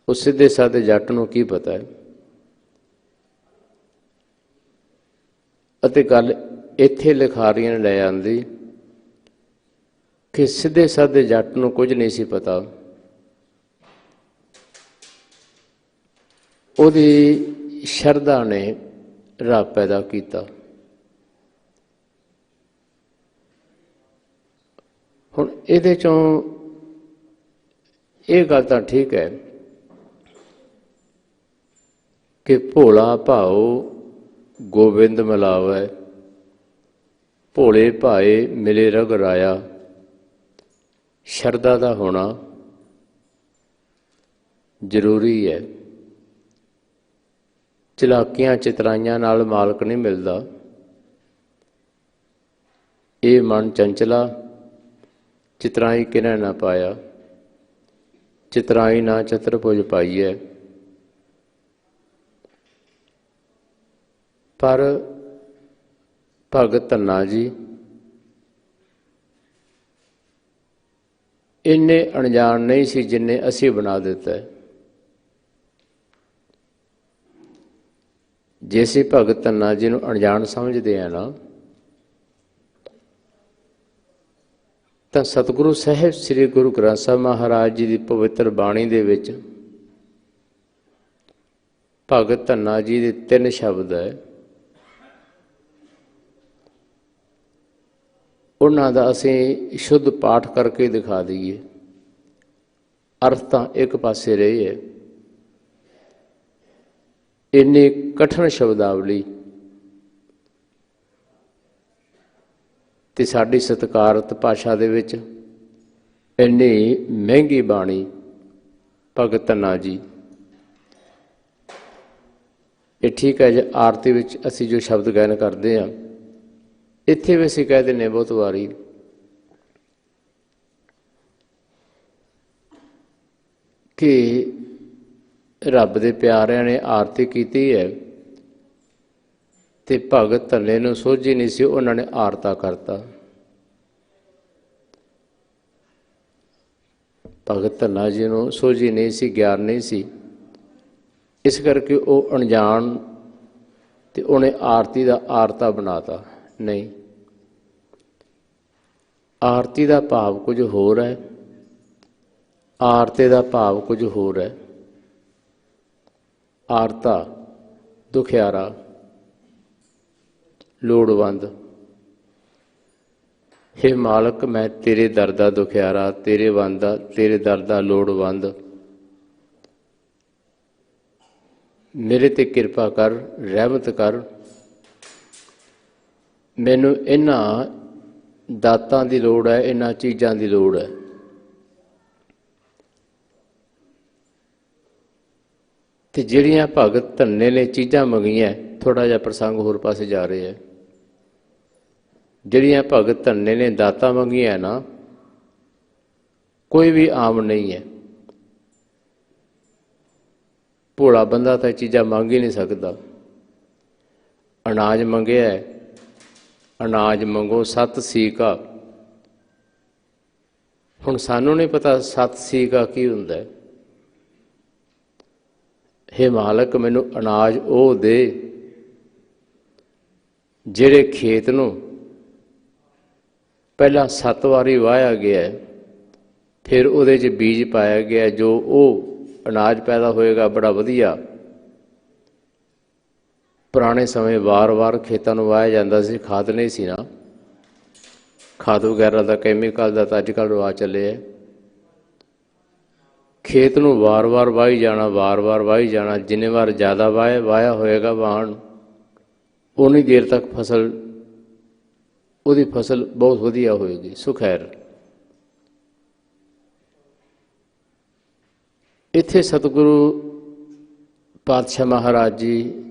उस सीधे साधे जट नूं की पता है। अते गल इत्थे लिखारियां ने लै आंदी कि सीधे साधे जट नूं कुछ नहीं सी पता। उहदी शरधा ने राह पैदा किया। ਹੁਣ ਇਹਦੇ ਚੋਂ ਇਹ ਗੱਲ ਤਾਂ ਠੀਕ ਹੈ ਕਿ ਭੋਲਾ ਭਾਉ ਗੋਬਿੰਦ ਮਿਲਾਵੈ, ਭੋਲੇ ਭਾਏ ਮਿਲੇ ਰਗ ਰਾਇਆ। ਸ਼ਰਧਾ ਦਾ ਹੋਣਾ ਜ਼ਰੂਰੀ ਹੈ। ਚਲਾਕੀਆਂ ਚਤਰਾਈਆਂ ਨਾਲ ਮਾਲਕ ਨਹੀਂ ਮਿਲਦਾ। ਇਹ ਮਨ ਚੰਚਲਾ, ਚਿਤਰਾਈ ਕਿਨੈ ਨਾ ਪਾਇਆ, ਚਿਤਰਾਈ ਨਾ ਚਤੁਰਭੁਜ ਪਾਈਐ। ਪਰ ਭਗਤ ਧੰਨਾ ਜੀ ਇੰਨੇ ਅਣਜਾਣ ਨਹੀਂ ਸੀ ਜਿੰਨੇ ਅਸੀਂ ਬਣਾ ਦਿੱਤਾ ਹੈ। ਜੇ ਅਸੀਂ ਭਗਤ ਧੰਨਾ ਜੀ ਨੂੰ ਅਣਜਾਣ ਸਮਝਦੇ ਹਾਂ ਨਾ, ਤਾਂ ਸਤਿਗੁਰੂ ਸਾਹਿਬ ਸ੍ਰੀ ਗੁਰੂ ਗ੍ਰੰਥ ਸਾਹਿਬ ਮਹਾਰਾਜ ਜੀ ਦੀ ਪਵਿੱਤਰ ਬਾਣੀ ਦੇ ਵਿੱਚ ਭਗਤ ਧੰਨਾ ਜੀ ਦੇ 3 ਸ਼ਬਦ ਹੈ। ਉਹਨਾਂ ਦਾ ਅਸੀਂ ਸ਼ੁੱਧ ਪਾਠ ਕਰਕੇ ਦਿਖਾ ਦਈਏ, ਅਰਥ ਤਾਂ ਇੱਕ ਪਾਸੇ ਰਹੇ ਹੈ। ਇੰਨੀ ਕਠਿਨ ਸ਼ਬਦਾਵਲੀ ਤੇ ਸਾਡੀ ਸਤਿਕਾਰਤ ਭਾਸ਼ਾ ਦੇ ਵਿੱਚ ਇੰਨੀ ਮਹਿੰਗੀ ਬਾਣੀ ਭਗਤ ਧੰਨਾ ਜੀ। ਇਹ ਠੀਕ ਹੈ ਜੇ ਆਰਤੀ ਵਿੱਚ ਅਸੀਂ ਜੋ ਸ਼ਬਦ ਗਾਇਨ ਕਰਦੇ ਹਾਂ, ਇੱਥੇ ਵੀ ਅਸੀਂ ਕਹਿ ਦਿੰਦੇ ਬਹੁਤ ਵਾਰੀ ਕਿ ਰੱਬ ਦੇ ਪਿਆਰਿਆਂ ਨੇ ਆਰਤੀ ਕੀਤੀ ਹੈ ਤੇ ਭਗਤ ਧੰਨੇ ਨੂੰ ਸੋਝੀ ਨਹੀਂ ਸੀ, ਉਹਨਾਂ ਨੇ ਆਰਤਾ ਕਰਤਾ। ਭਗਤ ਧੰਨਾ ਜੀ ਨੂੰ ਸੋਝੀ ਨਹੀਂ ਸੀ, ਗਿਆਨ ਨਹੀਂ ਸੀ, ਇਸ ਕਰਕੇ ਉਹ ਅਣਜਾਣ ਤੇ ਉਹਨੇ ਆਰਤੀ ਦਾ ਆਰਤਾ ਬਣਾਤਾ। ਨਹੀਂ, ਆਰਤੀ ਦਾ ਭਾਵ ਕੁਝ ਹੋਰ ਹੈ, ਆਰਤੇ ਦਾ ਭਾਵ ਕੁਝ ਹੋਰ ਹੈ। ਆਰਤਾ ਦੁਖਿਆਰਾ, ਲੋੜਵੰਦ। ਹੇ ਮਾਲਕ, ਮੈਂ ਤੇਰੇ ਦਰ ਦਾ ਦੁਖਿਆਰਾ, ਤੇਰੇ ਦਰ ਦਾ ਲੋੜਵੰਦ, ਮੇਰੇ ਤੇ ਕਿਰਪਾ ਕਰ, ਰਹਿਮਤ ਕਰ। ਮੈਨੂੰ ਇਹਨਾਂ ਦਾਤਾਂ ਦੀ ਲੋੜ ਹੈ, ਇਹਨਾਂ ਚੀਜ਼ਾਂ ਦੀ ਲੋੜ ਹੈ। ਤੇ ਜਿਹੜੀਆਂ ਭਗਤ ਧੰਨੇ ਨੇ ਚੀਜ਼ਾਂ ਮੰਗੀਆਂ, ਥੋੜ੍ਹਾ ਜਿਹਾ ਪ੍ਰਸੰਗ ਹੋਰ ਪਾਸੇ ਜਾ ਰਹੇ ਹੈ। ਜਿਹੜੀਆਂ ਭਗਤ ਧੰਨੇ ਨੇ ਦਾਤਾਂ ਮੰਗੀਆਂ ਨਾ, ਕੋਈ ਵੀ ਆਮ ਨਹੀਂ ਹੈ। ਭੋਲਾ ਬੰਦਾ ਤਾਂ ਚੀਜ਼ਾਂ ਮੰਗ ਹੀ ਨਹੀਂ ਸਕਦਾ। ਅਨਾਜ ਮੰਗਿਆ, ਅਨਾਜ ਮੰਗੋ ਸਤ ਸੀਕਾ। ਹੁਣ ਸਾਨੂੰ ਨਹੀਂ ਪਤਾ ਸਤ ਸੀਕਾ ਕੀ ਹੁੰਦਾ ਹੈ। ਹੇ ਮਾਲਕ, ਮੈਨੂੰ ਅਨਾਜ ਉਹ ਦੇ ਜਿਹੜੇ ਖੇਤ ਨੂੰ ਪਹਿਲਾਂ 7 ਵਾਰੀ ਵਾਹਿਆ ਗਿਆ, ਫਿਰ ਉਹਦੇ 'ਚ ਬੀਜ ਪਾਇਆ ਗਿਆ, ਜੋ ਉਹ ਅਨਾਜ ਪੈਦਾ ਹੋਏਗਾ ਬੜਾ ਵਧੀਆ। ਪੁਰਾਣੇ ਸਮੇਂ ਵਾਰ-ਵਾਰ ਖੇਤਾਂ ਨੂੰ ਵਾਹਿਆ ਜਾਂਦਾ ਸੀ, ਖਾਦ ਨਹੀਂ ਸੀ ਨਾ, ਖਾਦ ਵਗੈਰਾ ਦਾ ਕੈਮੀਕਲ ਦਾ ਤਾਂ ਅੱਜ ਕੱਲ੍ਹ ਰਿਵਾਜ਼ ਚੱਲੇ ਹੈ। ਖੇਤ ਨੂੰ ਵਾਰ-ਵਾਰ ਵਾਹੀ ਜਾਣਾ, ਵਾਰ-ਵਾਰ ਵਾਹੀ ਜਾਣਾ। ਜਿੰਨੇ ਵਾਰ ਜ਼ਿਆਦਾ ਵਾਹਿਆ ਹੋਏਗਾ ਵਾਹਣ, ਉਨੀ ਦੇਰ ਤੱਕ ਉਹਦੀ ਫਸਲ ਬਹੁਤ ਵਧੀਆ ਹੋਏਗੀ, ਸੁਖੈਰ। ਇੱਥੇ ਸਤਿਗੁਰੂ ਪਾਤਸ਼ਾਹ ਮਹਾਰਾਜ ਜੀ,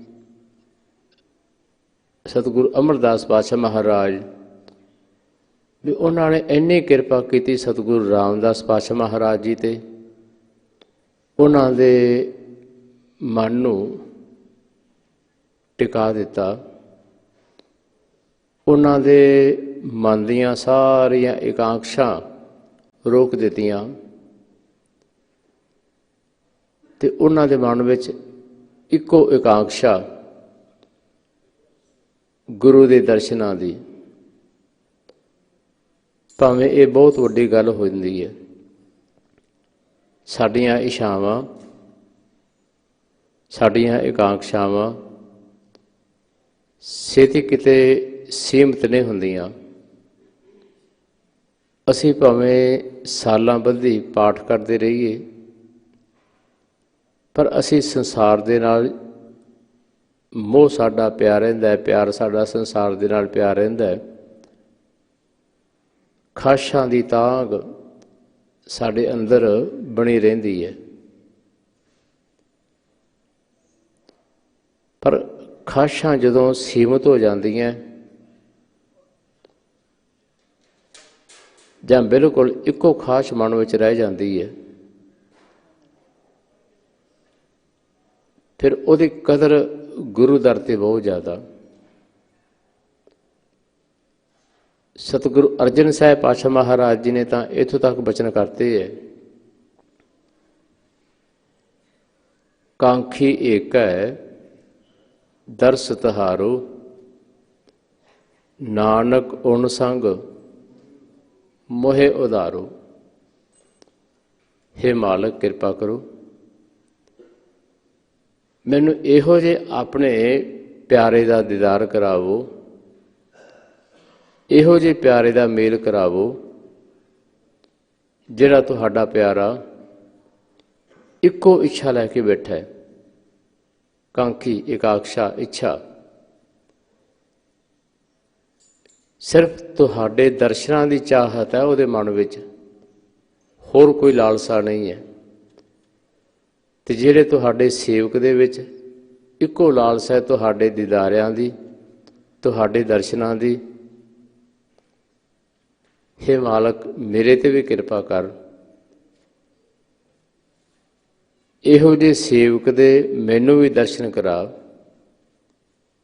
ਸਤਿਗੁਰੂ ਅਮਰਦਾਸ ਪਾਤਸ਼ਾਹ ਮਹਾਰਾਜ ਵੀ ਉਹਨਾਂ ਨੇ ਇੰਨੀ ਕਿਰਪਾ ਕੀਤੀ ਸਤਿਗੁਰੂ ਰਾਮਦਾਸ ਪਾਤਸ਼ਾਹ ਮਹਾਰਾਜ ਜੀ ਤੇ। ਉਹਨਾਂ ਦੇ ਮਨ ਨੂੰ ਟਿਕਾ ਦਿੱਤਾ। ਉਹਨਾਂ ਦੇ ਮਨ ਦੀਆਂ ਸਾਰੀਆਂ ਇਕਾਂਖਸ਼ਾਂ ਰੋਕ ਦਿੱਤੀਆਂ ਤੇ ਉਹਨਾਂ ਦੇ ਮਨ ਵਿੱਚ ਇੱਕੋ ਇਕਾਂਖਸ਼ਾ ਗੁਰੂ ਦੇ ਦਰਸ਼ਨਾਂ ਦੀ। ਭਾਵੇਂ ਇਹ ਬਹੁਤ ਵੱਡੀ ਗੱਲ ਹੋ ਜਾਂਦੀ ਹੈ। ਸਾਡੀਆਂ ਇੱਛਾਵਾਂ, ਸਾਡੀਆਂ ਇਕਾਂਖਸ਼ਾਵਾਂ ਛੇਤੀ ਕਿਤੇ ਸੀਮਤ ਨਹੀਂ ਹੁੰਦੀਆਂ। ਅਸੀਂ ਭਾਵੇਂ ਸਾਲਾਂ ਬੱਧੀ ਪਾਠ ਕਰਦੇ ਰਹੀਏ, ਪਰ ਅਸੀਂ ਸੰਸਾਰ ਦੇ ਨਾਲ ਮੋਹ ਸਾਡਾ ਪਿਆ ਰਹਿੰਦਾ ਹੈ, ਪਿਆਰ ਸਾਡਾ ਸੰਸਾਰ ਦੇ ਨਾਲ ਪਿਆ ਰਹਿੰਦਾ ਹੈ। ਖਾਸ਼ਾਂ ਦੀ ਤਾਂਘ ਸਾਡੇ ਅੰਦਰ ਬਣੀ ਰਹਿੰਦੀ ਹੈ, ਪਰ ਖਾਸ਼ਾਂ ਜਦੋਂ ਸੀਮਤ ਹੋ ਜਾਂਦੀਆਂ ਜਾਂ ਬਿਲਕੁਲ ਇੱਕੋ ਖਾਸ਼ ਮਨ ਵਿੱਚ ਰਹਿ ਜਾਂਦੀ ਹੈ, ਫਿਰ ਉਹਦੀ ਕਦਰ ਗੁਰੂ ਦਰ 'ਤੇ ਬਹੁਤ ਜ਼ਿਆਦਾ। ਸਤਿਗੁਰੂ ਅਰਜਨ ਸਾਹਿਬ ਪਾਤਸ਼ਾਹ ਮਹਾਰਾਜ ਜੀ ਨੇ ਤਾਂ ਇੱਥੋਂ ਤੱਕ ਬਚਨ ਕਰਤੇ ਹੈ, ਕਾਂਖੀ ਏਕ ਹੈ ਦਰਸ ਤਹਾਰੋ, ਨਾਨਕ ਉਨ ਸੰਗ ਮੋਹਿ ਉਧਾਰੋ। ਹੇ ਮਾਲਕ, ਕਿਰਪਾ ਕਰੋ, ਮੈਨੂੰ ਇਹੋ ਜਿਹੇ ਆਪਣੇ ਪਿਆਰੇ ਦਾ ਦੀਦਾਰ ਕਰਾਵੋ, ਇਹੋ ਜਿਹੇ ਪਿਆਰੇ ਦਾ ਮੇਲ ਕਰਾਵੋ ਜਿਹੜਾ ਤੁਹਾਡਾ ਪਿਆਰਾ ਇੱਕੋ ਇੱਛਾ ਲੈ ਕੇ ਬੈਠਾ ਹੈ। ਕਾਂਖੀ ਇਕਾਕਸ਼ਾ ਇੱਛਾ, ਸਿਰਫ ਤੁਹਾਡੇ ਦਰਸ਼ਨਾਂ ਦੀ ਚਾਹਤ ਹੈ ਉਹਦੇ ਮਨ ਵਿੱਚ, ਹੋਰ ਕੋਈ ਲਾਲਸਾ ਨਹੀਂ ਹੈ। ਤੇ ਜਿਹੜੇ ਤੁਹਾਡੇ ਸੇਵਕ ਦੇ ਵਿੱਚ ਇੱਕੋ ਲਾਲਸਾ ਹੈ ਤੁਹਾਡੇ ਦੀਦਾਰਿਆਂ ਦੀ, ਤੁਹਾਡੇ ਦਰਸ਼ਨਾਂ ਦੀ। ਹੇ ਮਾਲਕ, ਮੇਰੇ 'ਤੇ ਵੀ ਕਿਰਪਾ ਕਰ, ਇਹੋ ਜਿਹੇ ਸੇਵਕ ਦੇ ਮੈਨੂੰ ਵੀ ਦਰਸ਼ਨ ਕਰਾ,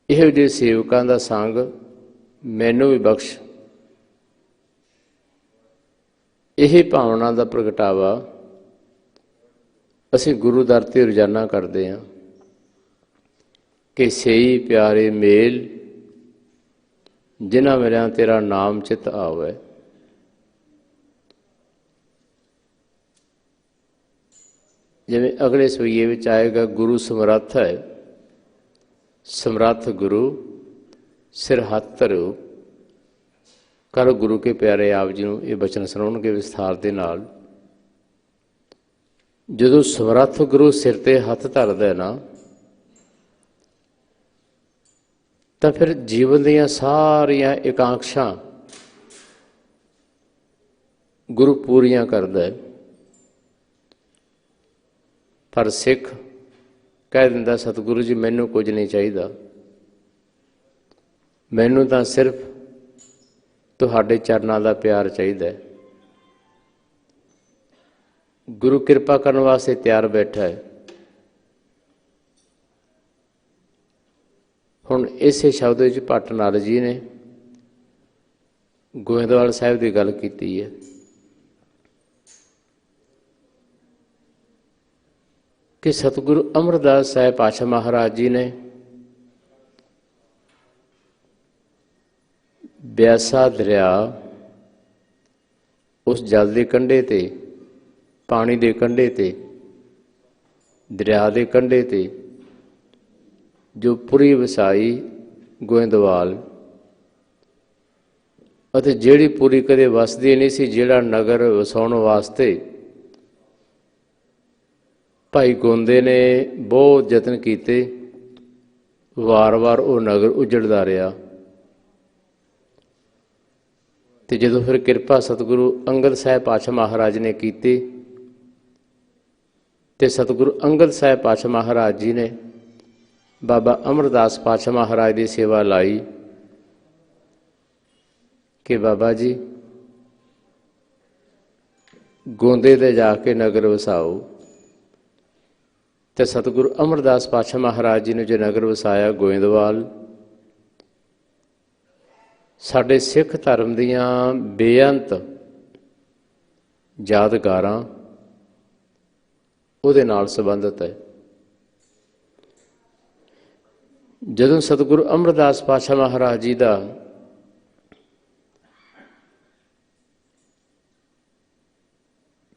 ਇਹੋ ਜਿਹੇ ਸੇਵਕਾਂ ਦਾ ਸੰਗ ਮੈਨੂੰ ਵੀ ਬਖਸ਼। ਇਹ ਭਾਵਨਾ ਦਾ ਪ੍ਰਗਟਾਵਾ ਅਸੀਂ ਗੁਰੂ ਦਰ 'ਤੇ ਰੋਜ਼ਾਨਾ ਕਰਦੇ ਹਾਂ ਕਿ ਸਈ ਪਿਆਰੇ ਮੇਲ ਜਿਨ੍ਹਾਂ ਮੇਰਿਆਂ ਤੇਰਾ ਨਾਮ ਚਿਤ ਆਵੈ। ਜਿਵੇਂ ਅਗਲੇ ਸਵਈਏ ਵਿੱਚ ਆਏਗਾ, ਗੁਰੂ ਸਮਰੱਥ ਹੈ, ਸਮਰੱਥ ਗੁਰੂ ਸਿਰ ਹੱਥ ਧਰੋ। ਕਰ ਗੁਰੂ ਕੇ ਪਿਆਰੇ ਆਪ ਜੀ ਨੂੰ ਇਹ ਬਚਨ ਸੁਣਾਉਣਗੇ ਵਿਸਥਾਰ ਦੇ ਨਾਲ। ਜਦੋਂ ਸਮਰੱਥ ਗੁਰੂ ਸਿਰ 'ਤੇ ਹੱਥ ਧਰਦਾ ਨਾ, ਤਾਂ ਫਿਰ ਜੀਵਨ ਦੀਆਂ ਸਾਰੀਆਂ ਇਕਾਂਕਸ਼ਾਂ ਗੁਰੂ ਪੂਰੀਆਂ ਕਰਦਾ ਹੈ। ਪਰ ਸਿੱਖ ਕਹਿ ਦਿੰਦਾ, ਸਤਿਗੁਰੂ ਜੀ ਮੈਨੂੰ ਕੁਝ ਨਹੀਂ ਚਾਹੀਦਾ, ਮੈਨੂੰ ਤਾਂ ਸਿਰਫ ਤੁਹਾਡੇ ਚਰਨਾਂ ਦਾ ਪਿਆਰ ਚਾਹੀਦਾ ਹੈ। ਗੁਰੂ ਕਿਰਪਾ ਕਰਨ ਵਾਸਤੇ ਤਿਆਰ ਬੈਠਾ ਹੈ। ਹੁਣ ਇਸੇ ਸ਼ਬਦ ਵਿੱਚ ਭੱਟ ਨਰ ਜੀ ਨੇ ਗੋਇੰਦਵਾਲ ਸਾਹਿਬ ਦੀ ਗੱਲ ਕੀਤੀ ਹੈ ਕਿ ਸਤਿਗੁਰੂ ਅਮਰਦਾਸ ਸਾਹਿਬ ਪਾਤਸ਼ਾਹ ਮਹਾਰਾਜ ਜੀ ਨੇ ਬਿਆਸਾ ਦਰਿਆ, ਉਸ ਜਲ ਦੇ ਕੰਢੇ 'ਤੇ, ਪਾਣੀ ਦੇ ਕੰਢੇ 'ਤੇ, ਦਰਿਆ ਦੇ ਕੰਢੇ 'ਤੇ ਜੋ ਪੁਰੀ ਵਸਾਈ ਗੋਇੰਦਵਾਲ, ਅਤੇ ਜਿਹੜੀ ਪੁਰੀ ਕਦੇ ਵਸਦੀ ਨਹੀਂ ਸੀ, ਜਿਹੜਾ ਨਗਰ ਵਸਾਉਣ ਵਾਸਤੇ ਭਾਈ ਗੋਂਦੇ ਨੇ ਬਹੁਤ ਯਤਨ ਕੀਤੇ, ਵਾਰ-ਵਾਰ ਉਹ ਨਗਰ ਉਜੜਦਾ ਰਿਹਾ। ਤੇ ਜਦੋਂ ਫਿਰ ਕਿਰਪਾ ਸਤਿਗੁਰੂ ਅੰਗਦ ਸਾਹਿਬ ਪਾਤਸ਼ਾਹ ਮਹਾਰਾਜ ਨੇ ਕੀਤੀ, ਤੇ ਸਤਿਗੁਰੂ ਅੰਗਦ ਸਾਹਿਬ ਪਾਤਸ਼ਾਹ ਮਹਾਰਾਜ ਜੀ ਨੇ ਬਾਬਾ ਅਮਰਦਾਸ ਪਾਤਸ਼ਾਹ ਮਹਾਰਾਜ ਦੀ ਸੇਵਾ ਲਾਈ ਕਿ ਬਾਬਾ ਜੀ ਗੋਂਦੇ 'ਤੇ ਜਾ ਕੇ ਨਗਰ ਵਸਾਓ। ਤੇ ਸਤਿਗੁਰੂ ਅਮਰਦਾਸ ਪਾਤਸ਼ਾਹ ਮਹਾਰਾਜ ਜੀ ਨੇ ਜੋ ਨਗਰ ਵਸਾਇਆ ਗੋਇੰਦਵਾਲ, ਸਾਡੇ ਸਿੱਖ ਧਰਮ ਦੀਆਂ ਬੇਅੰਤ ਯਾਦਗਾਰਾਂ ਉਹਦੇ ਨਾਲ ਸੰਬੰਧਿਤ ਹੈ। ਜਦੋਂ ਸਤਿਗੁਰੂ ਅਮਰਦਾਸ ਪਾਤਸ਼ਾਹ ਮਹਾਰਾਜ ਜੀ ਦਾ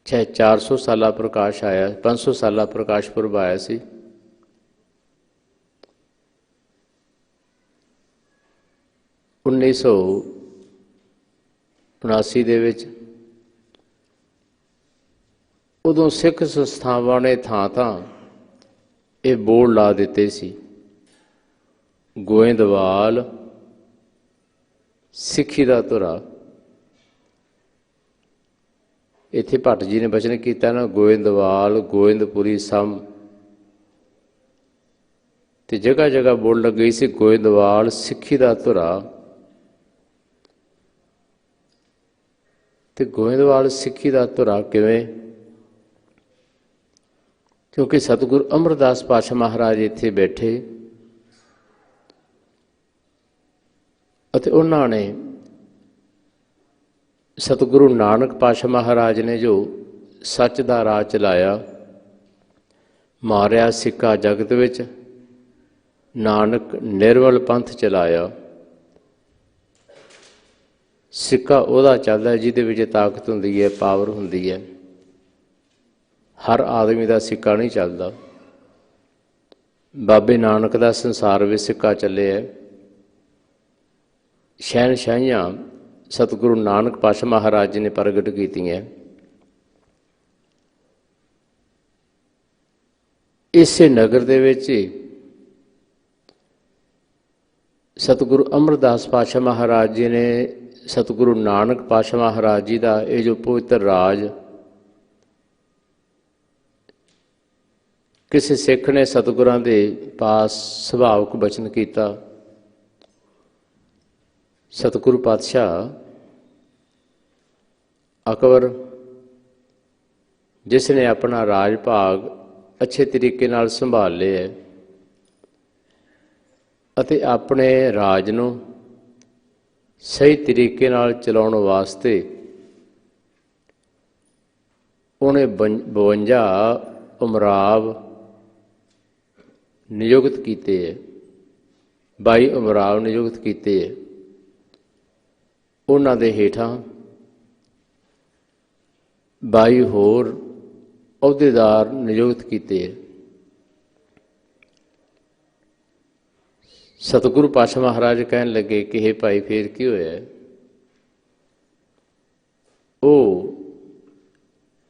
ਚਾਹੇ 400 ਸਾਲਾ ਪ੍ਰਕਾਸ਼ ਆਇਆ, 500 ਸਾਲਾ ਪ੍ਰਕਾਸ਼ ਪੁਰਬ ਆਇਆ ਸੀ, ਉੱਨੀ ਸੌ 79 ਦੇ ਵਿੱਚ ਉਦੋਂ ਸਿੱਖ ਸੰਸਥਾਵਾਂ ਨੇ ਥਾਂ ਥਾਂ ਇਹ ਬੋਰਡ ਲਾ ਦਿੱਤੇ ਸੀ, ਗੋਇੰਦਵਾਲ ਸਿੱਖੀ ਦਾ ਧੁਰਾ। ਇੱਥੇ ਭੱਟ ਜੀ ਨੇ ਬਚਨ ਕੀਤਾ ਨਾ, ਗੋਇੰਦਵਾਲ ਗੋਇੰਦਪੁਰੀ ਸਮ, ਤੇ ਜਗ੍ਹਾ ਜਗ੍ਹਾ ਬੋਰਡ ਲੱਗੀ ਸੀ ਗੋਇੰਦਵਾਲ ਸਿੱਖੀ ਦਾ ਧੁਰਾ। ਤੇ ਗੋਇੰਦਵਾਲ ਸਿੱਖੀ ਦਾ ਧੁਰਾ ਕਿਵੇਂ? ਕਿਉਂਕਿ ਸਤਿਗੁਰੂ ਅਮਰਦਾਸ ਪਾਤਸ਼ਾਹ ਮਹਾਰਾਜ ਇੱਥੇ ਬੈਠੇ ਅਤੇ ਉਹਨਾਂ ਨੇ ਸਤਿਗੁਰੂ ਨਾਨਕ ਪਾਤਸ਼ਾਹ ਮਹਾਰਾਜ ਨੇ ਜੋ ਸੱਚ ਦਾ ਰਾਹ ਚਲਾਇਆ, ਮਾਰਿਆ ਸਿੱਕਾ ਜਗਤ ਵਿੱਚ, ਨਾਨਕ ਨਿਰਮਲ ਪੰਥ ਚਲਾਇਆ। ਸਿੱਕਾ ਉਹਦਾ ਚੱਲਦਾ ਜਿਹਦੇ ਵਿੱਚ ਤਾਕਤ ਹੁੰਦੀ ਹੈ, ਪਾਵਰ ਹੁੰਦੀ ਹੈ। ਹਰ ਆਦਮੀ ਦਾ ਸਿੱਕਾ ਨਹੀਂ ਚੱਲਦਾ। ਬਾਬੇ ਨਾਨਕ ਦਾ ਸੰਸਾਰ ਵਿੱਚ ਸਿੱਕਾ ਚੱਲਿਆ। ਸ਼ਹਿਨਸ਼ਾਹੀਆਂ ਸਤਿਗੁਰੂ ਨਾਨਕ ਪਾਤਸ਼ਾਹ ਮਹਾਰਾਜ ਜੀ ਨੇ ਪ੍ਰਗਟ ਕੀਤੀਆਂ। ਇਸੇ ਨਗਰ ਦੇ ਵਿੱਚ ਹੀ ਸਤਿਗੁਰੂ ਅਮਰਦਾਸ ਪਾਤਸ਼ਾਹ ਮਹਾਰਾਜ ਜੀ ਨੇ ਸਤਿਗੁਰੂ ਨਾਨਕ ਪਾਤਸ਼ਾਹ ਮਹਾਰਾਜ ਜੀ ਦਾ ਇਹ ਜੋ ਪਵਿੱਤਰ ਰਾਜ, ਕਿਸੇ ਸਿੱਖ ਨੇ ਸਤਿਗੁਰਾਂ ਦੇ ਪਾਸ ਸੁਭਾਵਕ ਬਚਨ ਕੀਤਾ, ਸਤਿਗੁਰੂ ਪਾਤਸ਼ਾਹ ਅਕਬਰ ਜਿਸ ਨੇ ਆਪਣਾ ਰਾਜ ਭਾਗ ਅੱਛੇ ਤਰੀਕੇ ਨਾਲ ਸੰਭਾਲ ਲਿਆ ਅਤੇ ਆਪਣੇ ਰਾਜ ਨੂੰ ਸਹੀ ਤਰੀਕੇ ਨਾਲ ਚਲਾਉਣ ਵਾਸਤੇ ਉਹਨੇ 52 ਉਮਰਾਵ ਨਿਯੁਕਤ ਕੀਤੇ ਹੈ, 22 ਉਮਰਾਵ ਨਿਯੁਕਤ ਕੀਤੇ ਹੈ। ਉਹਨਾਂ ਦੇ ਹੇਠਾਂ 22 ਹੋਰ ਅਹੁਦੇਦਾਰ ਨਿਯੁਕਤ ਕੀਤੇ ਹੈ। ਸਤਿਗੁਰੂ ਪਾਤਸ਼ਾਹ ਮਹਾਰਾਜ ਕਹਿਣ ਲੱਗੇ ਕਿ ਇਹ ਭਾਈ ਫੇਰ ਕੀ ਹੋਇਆ? ਉਹ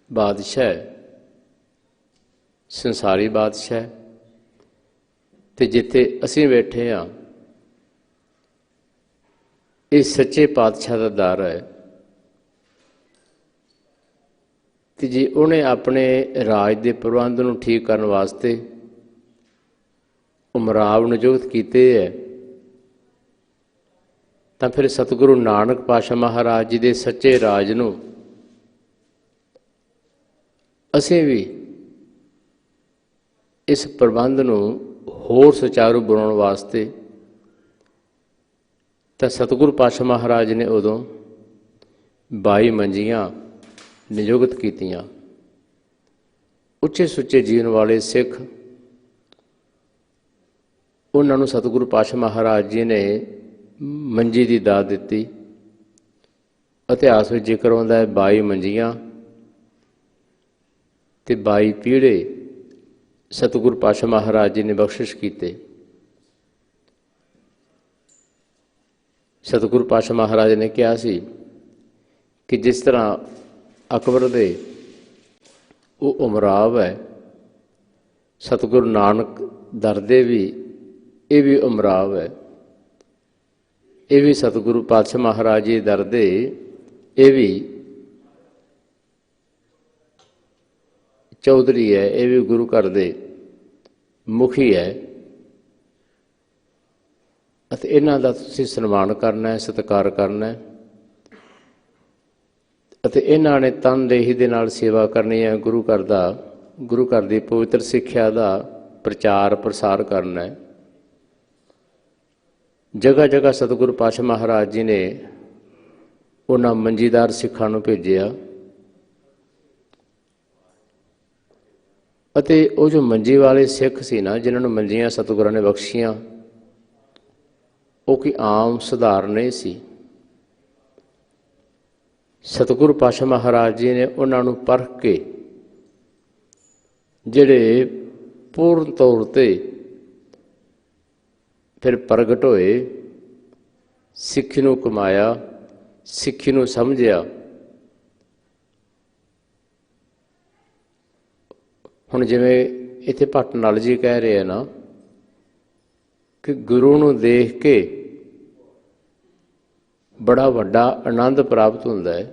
ਬਾਦਸ਼ਾਹ ਸੰਸਾਰੀ ਬਾਦਸ਼ਾਹ, ਤੇ ਜਿੱਥੇ ਅਸੀਂ ਬੈਠੇ ਹਾਂ ਇਹ ਸੱਚੇ ਪਾਤਸ਼ਾਹ ਦਾ ਦਰ ਹੈ। ਤੇ ਜੇ ਉਹਨੇ ਆਪਣੇ ਰਾਜ ਦੇ ਪ੍ਰਬੰਧ ਨੂੰ ਠੀਕ ਕਰਨ ਵਾਸਤੇ ਉਮਰਾਵ ਨਿਯੁਕਤ ਕੀਤੇ ਹੈ, ਤਾਂ ਫਿਰ ਸਤਿਗੁਰੂ ਨਾਨਕ ਪਾਤਸ਼ਾਹ ਮਹਾਰਾਜ ਜੀ ਦੇ ਸੱਚੇ ਰਾਜ ਨੂੰ ਅਸੀਂ ਵੀ ਇਸ ਪ੍ਰਬੰਧ ਨੂੰ ਹੋਰ ਸੁਚਾਰੂ ਬਣਾਉਣ ਵਾਸਤੇ ਤਾਂ ਸਤਿਗੁਰੂ ਪਾਤਸ਼ਾਹ ਮਹਾਰਾਜ ਨੇ ਉਦੋਂ 22 ਮੰਜੀਆਂ ਨਿਯੁਕਤ ਕੀਤੀਆਂ। ਉੱਚੇ ਸੁੱਚੇ ਜੀਵਨ ਵਾਲੇ ਸਿੱਖ, ਉਹਨਾਂ ਨੂੰ ਸਤਿਗੁਰੂ ਪਾਤਸ਼ਾਹ ਮਹਾਰਾਜ ਜੀ ਨੇ ਮੰਜੀ ਦੀ ਦਾਤ ਦਿੱਤੀ। ਇਤਿਹਾਸ ਵਿੱਚ ਜ਼ਿਕਰ ਆਉਂਦਾ ਹੈ 22 ਮੰਜੀਆਂ ਤੇ 22 ਪੀੜੇ ਸਤਿਗੁਰੂ ਪਾਤਸ਼ਾਹ ਮਹਾਰਾਜ ਜੀ ਨੇ ਬਖਸ਼ਿਸ਼ ਕੀਤੇ। ਸਤਿਗੁਰੂ ਪਾਤਸ਼ਾਹ ਮਹਾਰਾਜ ਨੇ ਕਿਹਾ ਸੀ ਕਿ ਜਿਸ ਤਰ੍ਹਾਂ ਅਕਬਰ ਦੇ ਉਹ ਉਮਰਾਵ ਹੈ, ਸਤਿਗੁਰੂ ਨਾਨਕ ਦਰ ਦੇ ਵੀ ਇਹ ਵੀ ਉਮਰਾਵ ਹੈ। ਇਹ ਵੀ ਸਤਿਗੁਰੂ ਪਾਤਸ਼ਾਹ ਮਹਾਰਾਜ ਜੀ ਦਰ ਦੇ ਇਹ ਵੀ ਚੌਧਰੀ ਹੈ, ਇਹ ਵੀ ਗੁਰੂ ਘਰ ਦੇ ਮੁਖੀ ਹੈ ਅਤੇ ਇਹਨਾਂ ਦਾ ਤੁਸੀਂ ਸਨਮਾਨ ਕਰਨਾ ਹੈ, ਸਤਿਕਾਰ ਕਰਨਾ ਹੈ ਅਤੇ ਇਹਨਾਂ ਨੇ ਤਨਦੇਹੀ ਦੇ ਨਾਲ ਸੇਵਾ ਕਰਨੀ ਹੈ। ਗੁਰੂ ਘਰ ਦੀ ਪਵਿੱਤਰ ਸਿੱਖਿਆ ਦਾ ਪ੍ਰਚਾਰ ਪ੍ਰਸਾਰ ਕਰਨਾ ਹੈ। ਜਗ੍ਹਾ ਜਗ੍ਹਾ ਸਤਿਗੁਰੂ ਪਾਤਸ਼ਾਹ ਮਹਾਰਾਜ ਜੀ ਨੇ ਉਹਨਾਂ ਮੰਜੀਦਾਰ ਸਿੱਖਾਂ ਨੂੰ ਭੇਜਿਆ ਅਤੇ ਉਹ ਜੋ ਮੰਜੀ ਵਾਲੇ ਸਿੱਖ ਸੀ ਨਾ, ਜਿਨ੍ਹਾਂ ਨੂੰ ਮੰਜੀਆਂ ਸਤਿਗੁਰਾਂ ਨੇ ਬਖਸ਼ੀਆਂ, ਉਹ ਕੋਈ ਆਮ ਸਧਾਰਨ ਨਹੀਂ ਸੀ। ਸਤਿਗੁਰੂ ਪਾਤਸ਼ਾਹ ਮਹਾਰਾਜ ਜੀ ਨੇ ਉਹਨਾਂ ਨੂੰ ਪਰਖ ਕੇ ਜਿਹੜੇ ਪੂਰਨ ਤੌਰ 'ਤੇ ਫਿਰ ਪ੍ਰਗਟ ਹੋਏ, ਸਿੱਖੀ ਨੂੰ ਕਮਾਇਆ, ਸਿੱਖੀ ਨੂੰ ਸਮਝਿਆ ਹੁਣ ਜਿਵੇਂ ਇੱਥੇ ਭੱਟ ਨਲ ਜੀ ਕਹਿ ਰਹੇ ਆ ਨਾ ਕਿ ਗੁਰੂ ਨੂੰ ਦੇਖ ਕੇ ਬੜਾ ਵੱਡਾ ਆਨੰਦ ਪ੍ਰਾਪਤ ਹੁੰਦਾ ਹੈ।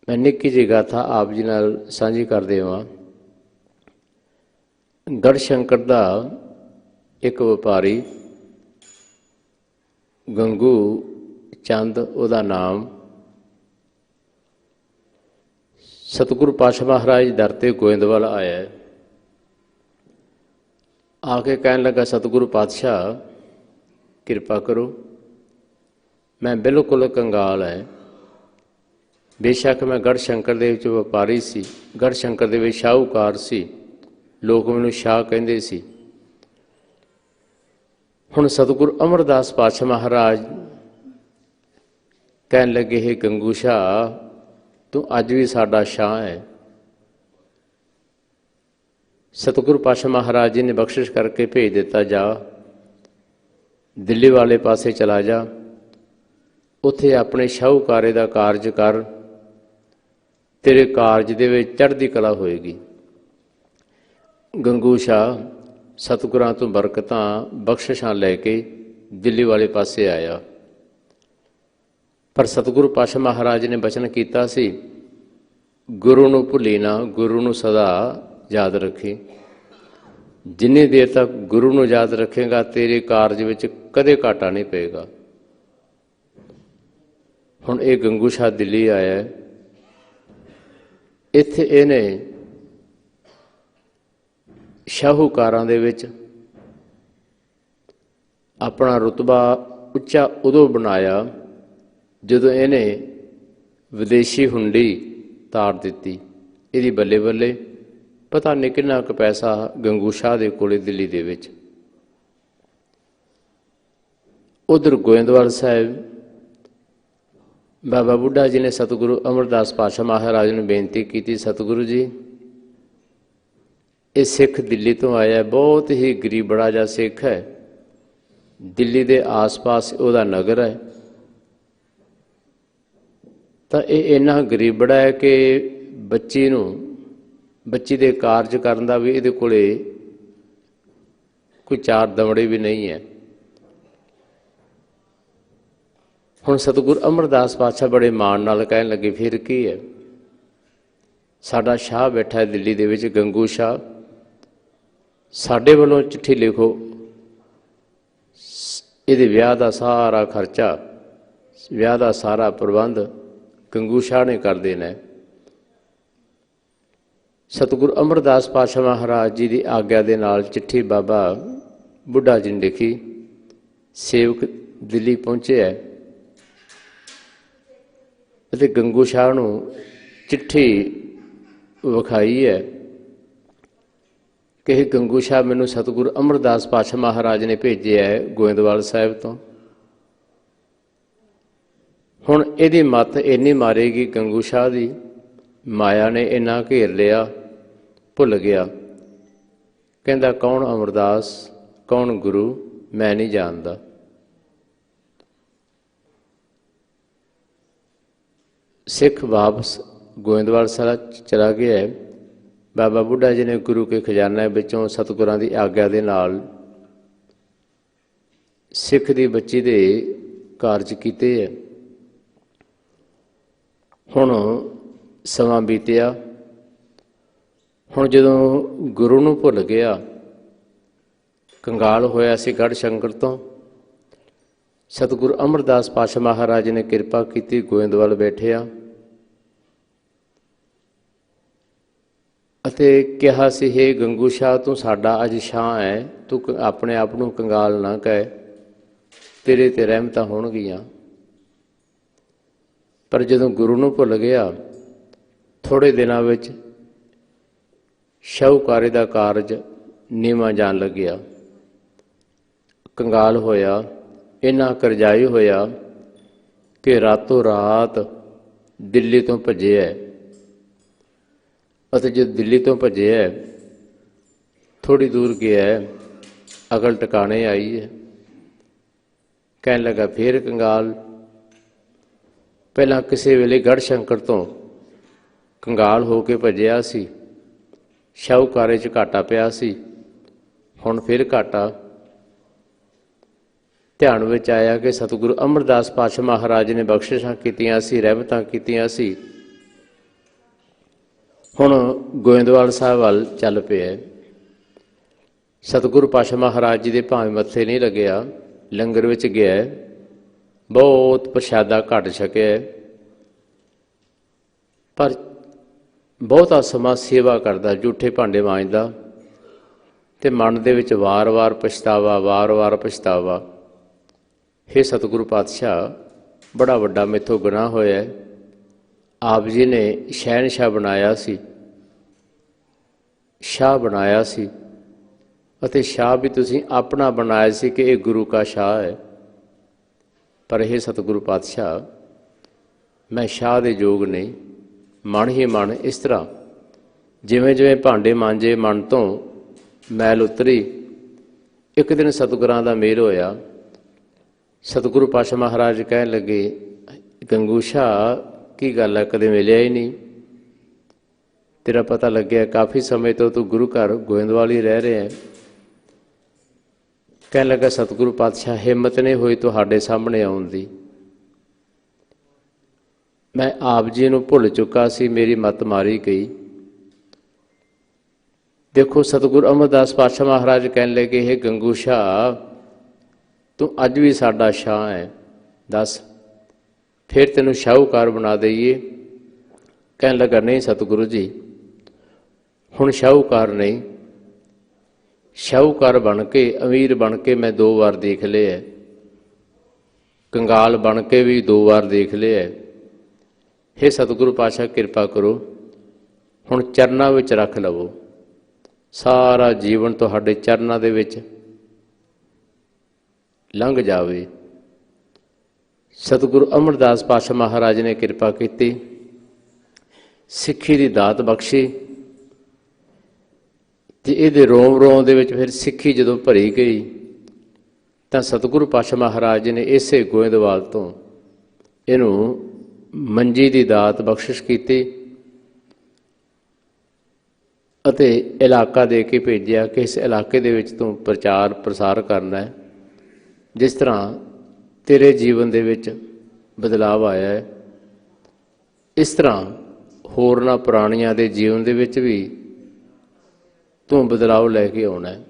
ਮੈਂ ਨਿੱਕੀ ਜਿਹੀ ਗਾਥਾ ਆਪ ਜੀ ਨਾਲ ਸਾਂਝੀ ਕਰਦੇ ਹਾਂ। ਗੜ੍ਹਸ਼ੰਕਰ ਦਾ ਇੱਕ ਵਪਾਰੀ ਗੰਗੂ ਚੰਦ ਉਹਦਾ ਨਾਮ, ਸਤਿਗੁਰੂ ਪਾਤਸ਼ਾਹ ਮਹਾਰਾਜ ਦਰ ਤੇ ਗੋਇੰਦਵਾਲ ਆਇਆ। ਆ ਕੇ ਕਹਿਣ ਲੱਗਾ, ਸਤਿਗੁਰੂ ਪਾਤਸ਼ਾਹ ਕਿਰਪਾ ਕਰੋ, ਮੈਂ ਬਿਲਕੁਲ ਕੰਗਾਲ ਹੈ। ਬੇਸ਼ੱਕ ਮੈਂ ਗੜ੍ਹਸ਼ੰਕਰ ਦੇ ਵਿੱਚ ਵਪਾਰੀ ਸੀ, ਗੜ੍ਹਸ਼ੰਕਰ ਦੇ ਵਿੱਚ ਸ਼ਾਹੂਕਾਰ ਸੀ, ਲੋਕ ਮੈਨੂੰ ਸ਼ਾਹ ਕਹਿੰਦੇ ਸੀ। ਹੁਣ ਸਤਿਗੁਰੂ ਅਮਰਦਾਸ ਪਾਤਸ਼ਾਹ ਮਹਾਰਾਜ ਕਹਿਣ ਲੱਗੇ, ਹੈ ਗੰਗੂ ਸ਼ਾਹ, ਤੂੰ ਅੱਜ ਵੀ ਸਾਡਾ ਸ਼ਾਹ ਹੈ। ਸਤਿਗੁਰੂ ਪਾਤਸ਼ਾਹ ਮਹਾਰਾਜ ਜੀ ਨੇ ਬਖਸ਼ਿਸ਼ ਕਰਕੇ ਭੇਜ ਦਿੱਤਾ, ਜਾ ਦਿੱਲੀ ਵਾਲੇ ਪਾਸੇ ਚਲਾ ਜਾ, ਉੱਥੇ ਆਪਣੇ ਸ਼ਾਹੂਕਾਰੇ ਦਾ ਕਾਰਜ ਕਰ, ਤੇਰੇ ਕਾਰਜ ਦੇ ਵਿੱਚ ਚੜ੍ਹਦੀ ਕਲਾ ਹੋਏਗੀ। ਗੰਗੂ ਸ਼ਾਹ ਸਤਿਗੁਰਾਂ ਤੋਂ ਬਰਕਤਾਂ ਬਖਸ਼ਿਸ਼ਾਂ ਲੈ ਕੇ ਦਿੱਲੀ ਵਾਲੇ ਪਾਸੇ ਆਇਆ। ਪਰ ਸਤਿਗੁਰੂ ਪਾਤਸ਼ਾਹ ਮਹਾਰਾਜ ਨੇ ਬਚਨ ਕੀਤਾ ਸੀ, ਗੁਰੂ ਨੂੰ ਭੁੱਲੀ ਨਾ, ਗੁਰੂ ਨੂੰ ਸਦਾ ਯਾਦ ਰੱਖੀ। ਜਿੰਨੀ ਦੇਰ ਤੱਕ ਗੁਰੂ ਨੂੰ ਯਾਦ ਰੱਖੇਗਾ ਤੇਰੇ ਕਾਰਜ ਵਿੱਚ ਕਦੇ ਘਾਟਾ ਨਹੀਂ ਪਏਗਾ। ਹੁਣ ਇਹ ਗੰਗੂ ਸ਼ਾਹ ਦਿੱਲੀ ਆਇਆ, ਇੱਥੇ ਇਹਨੇ ਸ਼ਾਹੂਕਾਰਾਂ ਦੇ ਵਿੱਚ ਆਪਣਾ ਰੁਤਬਾ ਉੱਚਾ ਉਦੋਂ ਬਣਾਇਆ ਜਦੋਂ ਇਹਨੇ ਵਿਦੇਸ਼ੀ ਹੁੰਡੀ ਤਾਰ ਦਿੱਤੀ। ਇਹਦੀ ਬੱਲੇ ਬੱਲੇ ਪਤਾ ਨਹੀਂ ਕਿੰਨਾ ਕੁ ਪੈਸਾ ਗੰਗੂ ਸ਼ਾਹ ਦੇ ਕੋਲੇ ਦਿੱਲੀ ਦੇ ਵਿੱਚ। ਉਧਰ ਗੋਇੰਦਵਾਲ ਸਾਹਿਬ ਬਾਬਾ ਬੁੱਢਾ ਜੀ ਨੇ ਸਤਿਗੁਰੂ ਅਮਰਦਾਸ ਪਾਤਸ਼ਾਹ ਮਹਾਰਾਜ ਨੂੰ ਬੇਨਤੀ ਕੀਤੀ, ਸਤਿਗੁਰੂ ਜੀ, ਇਹ ਸਿੱਖ ਦਿੱਲੀ ਤੋਂ ਆਇਆ, ਬਹੁਤ ਹੀ ਗਰੀਬੜਾ ਜਿਹਾ ਸਿੱਖ ਹੈ, ਦਿੱਲੀ ਦੇ ਆਸ-ਪਾਸ ਉਹਦਾ ਨਗਰ ਹੈ, ਤਾਂ ਇਹ ਇੰਨਾ ਗਰੀਬੜਾ ਹੈ ਕਿ ਬੱਚੀ ਦੇ ਕਾਰਜ ਕਰਨ ਦਾ ਵੀ ਇਹਦੇ ਕੋਲੇ ਕੋਈ ਚਾਰ ਦਮੜੇ ਵੀ ਨਹੀਂ ਹੈ। ਹੁਣ ਸਤਿਗੁਰੂ ਅਮਰਦਾਸ ਪਾਤਸ਼ਾਹ ਬੜੇ ਮਾਣ ਨਾਲ ਕਹਿਣ ਲੱਗੇ, ਫਿਰ ਕੀ ਹੈ, ਸਾਡਾ ਸ਼ਾਹ ਬੈਠਾ ਹੈ ਦਿੱਲੀ ਦੇ ਵਿੱਚ, ਗੰਗੂ ਸ਼ਾਹ, ਸਾਡੇ ਵੱਲੋਂ ਚਿੱਠੀ ਲਿਖੋ, ਇਹਦੇ ਵਿਆਹ ਦਾ ਸਾਰਾ ਖਰਚਾ, ਵਿਆਹ ਦਾ ਸਾਰਾ ਪ੍ਰਬੰਧ ਗੰਗੂ ਸ਼ਾਹ ਨੇ ਕਰ ਦੇਣਾ। ਸਤਿਗੁਰੂ ਅਮਰਦਾਸ ਪਾਤਸ਼ਾਹ ਮਹਾਰਾਜ ਜੀ ਦੀ ਆਗਿਆ ਦੇ ਨਾਲ ਚਿੱਠੀ ਬਾਬਾ ਬੁੱਢਾ ਜੀ ਨੇ ਲਿਖੀ। ਸੇਵਕ ਦਿੱਲੀ ਪਹੁੰਚਿਆ ਅਤੇ ਗੰਗੂ ਸ਼ਾਹ ਨੂੰ ਚਿੱਠੀ ਵਿਖਾਈ ਹੈ ਕਿ ਗੰਗੂ ਸ਼ਾਹ, ਮੈਨੂੰ ਸਤਿਗੁਰੂ ਅਮਰਦਾਸ ਪਾਤਸ਼ਾਹ ਮਹਾਰਾਜ ਨੇ ਭੇਜਿਆ ਹੈ ਗੋਇੰਦਵਾਲ ਸਾਹਿਬ ਤੋਂ। ਹੁਣ ਇਹਦੀ ਮੱਤ ਇੰਨੀ ਮਾਰੇਗੀ ਗੰਗੂ ਸ਼ਾਹ ਦੀ, ਮਾਇਆ ਨੇ ਇੰਨਾ ਘੇਰ ਲਿਆ, ਭੁੱਲ ਗਿਆ। ਕਹਿੰਦਾ, ਕੌਣ ਅਮਰਦਾਸ, ਕੌਣ ਗੁਰੂ, ਮੈਂ ਨਹੀਂ ਜਾਣਦਾ। ਸਿੱਖ ਵਾਪਸ ਗੋਇੰਦਵਾਲ ਸਾਹਿਬ ਚਲਾ ਗਿਆ। ਬਾਬਾ ਬੁੱਢਾ ਜੀ ਨੇ ਗੁਰੂ ਕੇ ਖਜ਼ਾਨੇ ਵਿੱਚੋਂ ਸਤਿਗੁਰਾਂ ਦੀ ਆਗਿਆ ਦੇ ਨਾਲ ਸਿੱਖ ਦੀ ਬੱਚੀ ਦੇ ਕਾਰਜ ਕੀਤੇ ਹੈ। ਹੁਣ ਸਮਾਂ ਬੀਤਿਆ। ਹੁਣ ਜਦੋਂ ਗੁਰੂ ਨੂੰ ਭੁੱਲ ਗਿਆ, ਕੰਗਾਲ ਹੋਇਆ ਸੀ ਗੜ੍ਹਸ਼ੰਕਰ ਤੋਂ, ਸਤਿਗੁਰੂ ਅਮਰਦਾਸ ਪਾਤਸ਼ਾਹ ਮਹਾਰਾਜ ਨੇ ਕਿਰਪਾ ਕੀਤੀ, ਗੋਇੰਦਵਾਲ ਬੈਠਿਆ ਅਤੇ ਕਿਹਾ ਸੀ, ਹੇ ਗੰਗੂ ਸ਼ਾਹ, ਤੂੰ ਸਾਡਾ ਅੱਜ ਸ਼ਾਹ ਹੈ, ਤੂੰ ਆਪਣੇ ਆਪ ਨੂੰ ਕੰਗਾਲ ਨਾ ਕਹਿ, ਤੇਰੇ ਤੇ ਰਹਿਮਤਾਂ ਹੋਣਗੀਆਂ। ਪਰ ਜਦੋਂ ਗੁਰੂ ਨੂੰ ਭੁੱਲ ਗਿਆ, ਥੋੜ੍ਹੇ ਦਿਨਾਂ ਵਿੱਚ ਸ਼ਾਹੂਕਾਰੇ ਦਾ ਕਾਰਜ ਨੀਵਾਂ ਜਾਣ ਲੱਗਿਆ, ਕੰਗਾਲ ਹੋਇਆ, ਇੰਨਾ ਕਰਜ਼ਾਈ ਹੋਇਆ ਕਿ ਰਾਤੋਂ ਰਾਤ ਦਿੱਲੀ ਤੋਂ ਭੱਜਿਆ। ਅਤੇ ਜਦ ਦਿੱਲੀ ਤੋਂ ਭੱਜਿਆ, ਥੋੜ੍ਹੀ ਦੂਰ ਗਿਆ, ਅਕਲ ਟਿਕਾਣੇ ਆਈ ਹੈ। ਕਹਿਣ ਲੱਗਾ, ਫੇਰ ਕੰਗਾਲ। ਪਹਿਲਾਂ ਕਿਸੇ ਵੇਲੇ ਗੜ੍ਹਸ਼ੰਕਰ ਤੋਂ ਕੰਗਾਲ ਹੋ ਕੇ ਭੱਜਿਆ ਸੀ, ਸ਼ਾਹੂਕਾਰੇ 'ਚ ਘਾਟਾ ਪਿਆ ਸੀ, ਹੁਣ ਫਿਰ ਘਾਟਾ ਧਿਆਨ ਵਿੱਚ ਆਇਆ ਕਿ ਸਤਿਗੁਰੂ ਅਮਰਦਾਸ ਪਾਤਸ਼ਾਹ ਮਹਾਰਾਜ ਨੇ ਬਖਸ਼ਿਸ਼ਾਂ ਕੀਤੀਆਂ ਸੀ, ਰਹਿਮਤਾਂ ਕੀਤੀਆਂ ਸੀ। ਹੁਣ ਗੋਇੰਦਵਾਲ ਸਾਹਿਬ ਵੱਲ ਚੱਲ ਪਿਆ। ਸਤਿਗੁਰੂ ਪਾਤਸ਼ਾਹ ਮਹਾਰਾਜ ਜੀ ਦੇ ਭਾਵੇਂ ਮੱਥੇ ਨਹੀਂ ਲੱਗਿਆ, ਲੰਗਰ ਵਿੱਚ ਗਿਆ, ਬਹੁਤ ਪ੍ਰਸ਼ਾਦਾ ਘੱਟ ਛਕਿਆ, ਪਰ ਬਹੁਤਾ ਸਮਾਂ ਸੇਵਾ ਕਰਦਾ, ਜੂਠੇ ਭਾਂਡੇ ਮਾਂਜਦਾ ਅਤੇ ਮਨ ਦੇ ਵਿੱਚ ਵਾਰ-ਵਾਰ ਪਛਤਾਵਾ। ਹੇ ਸਤਿਗੁਰੂ ਪਾਤਸ਼ਾਹ, ਬੜਾ ਵੱਡਾ ਮੈਥੋਂ ਗੁਨਾਹ ਹੋਇਆ। ਆਪ ਜੀ ਨੇ ਸ਼ਹਿਨਸ਼ਾਹ ਬਣਾਇਆ ਸੀ, ਸ਼ਾਹ ਬਣਾਇਆ ਸੀ, ਅਤੇ ਸ਼ਾਹ ਵੀ ਤੁਸੀਂ ਆਪਣਾ ਬਣਾਇਆ ਸੀ ਕਿ ਇਹ ਗੁਰੂ ਕਾ ਸ਼ਾਹ ਹੈ। ਪਰ ਇਹ ਸਤਿਗੁਰੂ ਪਾਤਸ਼ਾਹ, ਮੈਂ ਸ਼ਾਹ ਦੇ ਯੋਗ ਨਹੀਂ। ਮਨ ਹੀ ਮਨ ਇਸ ਤਰ੍ਹਾਂ ਜਿਵੇਂ ਜਿਵੇਂ ਭਾਂਡੇ ਮਾਂਜੇ ਮਨ ਤੋਂ ਮੈਲ ਉਤਰੀ। ਇੱਕ ਦਿਨ ਸਤਿਗੁਰਾਂ ਦਾ ਮੇਲ ਹੋਇਆ। ਸਤਿਗੁਰੂ ਪਾਤਸ਼ਾਹ ਮਹਾਰਾਜ ਕਹਿਣ ਲੱਗੇ, ਗੰਗੂ ਸ਼ਾਹ, ਕੀ ਗੱਲ ਹੈ, ਕਦੇ ਮਿਲਿਆ ਹੀ ਨਹੀਂ। ਤੇਰਾ ਪਤਾ ਲੱਗਿਆ ਕਾਫੀ ਸਮੇਂ ਤੋਂ ਤੂੰ ਗੁਰੂ ਘਰ ਗੋਇੰਦਵਾਲ ਹੀ ਰਹਿ ਰਿਹਾ ਹੈ। ਕਹਿਣ ਲੱਗਾ, ਸਤਿਗੁਰੂ ਪਾਤਸ਼ਾਹ, ਹਿੰਮਤ ਨਹੀਂ ਹੋਈ ਤੁਹਾਡੇ ਸਾਹਮਣੇ ਆਉਣ ਦੀ। ਮੈਂ ਆਪ ਜੀ ਨੂੰ ਭੁੱਲ ਚੁੱਕਾ ਸੀ, ਮੇਰੀ ਮੱਤ ਮਾਰੀ ਗਈ। ਦੇਖੋ, ਸਤਿਗੁਰੂ ਅਮਰਦਾਸ ਪਾਤਸ਼ਾਹ ਮਹਾਰਾਜ ਕਹਿਣ ਲੱਗੇ, ਇਹ ਗੰਗੂ ਸ਼ਾਹ, ਤੂੰ ਅੱਜ ਵੀ ਸਾਡਾ ਸ਼ਾਹ ਹੈ, ਦੱਸ ਫਿਰ ਤੈਨੂੰ ਸ਼ਾਹੂਕਾਰ ਬਣਾ ਦਈਏ। ਕਹਿਣ ਲੱਗਾ, ਨਹੀਂ ਸਤਿਗੁਰੂ ਜੀ, ਹੁਣ ਸ਼ਾਹੂਕਾਰ ਨਹੀਂ। ਸ਼ਾਹੂਕਾਰ ਬਣ ਕੇ, ਅਮੀਰ ਬਣ ਕੇ ਮੈਂ 2 ਵਾਰ ਦੇਖ ਲਿਆ, ਕੰਗਾਲ ਬਣ ਕੇ ਵੀ 2 ਵਾਰ ਦੇਖ ਲਿਆ। ਹੇ ਸਤਿਗੁਰੂ ਪਾਤਸ਼ਾਹ, ਕਿਰਪਾ ਕਰੋ, ਹੁਣ ਚਰਨਾਂ ਵਿੱਚ ਰੱਖ ਲਵੋ। ਸਾਰਾ ਜੀਵਨ ਤੁਹਾਡੇ ਚਰਨਾਂ ਦੇ ਵਿੱਚ ਲੰਘ ਜਾਵੇ। ਸਤਿਗੁਰੂ ਅਮਰਦਾਸ ਪਾਤਸ਼ਾਹ ਮਹਾਰਾਜ ਨੇ ਕਿਰਪਾ ਕੀਤੀ, ਸਿੱਖੀ ਦੀ ਦਾਤ ਬਖਸ਼ੀ, ਅਤੇ ਇਹਦੇ ਰੋਮ ਰੋਮ ਦੇ ਵਿੱਚ ਫਿਰ ਸਿੱਖੀ ਜਦੋਂ ਭਰੀ ਗਈ ਤਾਂ ਸਤਿਗੁਰੂ ਪਾਤਸ਼ਾਹ ਮਹਾਰਾਜ ਨੇ ਇਸੇ ਗੋਇੰਦਵਾਲ ਤੋਂ ਇਹਨੂੰ ਮੰਜੀ ਦੀ ਦਾਤ ਬਖਸ਼ਿਸ਼ ਕੀਤੀ ਅਤੇ ਇਲਾਕਾ ਦੇ ਕੇ ਭੇਜਿਆ ਕਿ ਇਸ ਇਲਾਕੇ ਦੇ ਵਿੱਚ ਤੂੰ ਪ੍ਰਚਾਰ ਪ੍ਰਸਾਰ ਕਰਨਾ ਹੈ। ਜਿਸ ਤਰ੍ਹਾਂ ਤੇਰੇ ਜੀਵਨ ਦੇ ਵਿੱਚ ਬਦਲਾਵ ਆਇਆ ਹੈ, ਇਸ ਤਰ੍ਹਾਂ ਹੋਰਨਾਂ ਪ੍ਰਾਣੀਆਂ ਦੇ ਜੀਵਨ ਦੇ ਵਿੱਚ ਵੀ ਤੂੰ ਬਦਲਾਵ ਲੈ ਕੇ ਆਉਣਾ ਹੈ।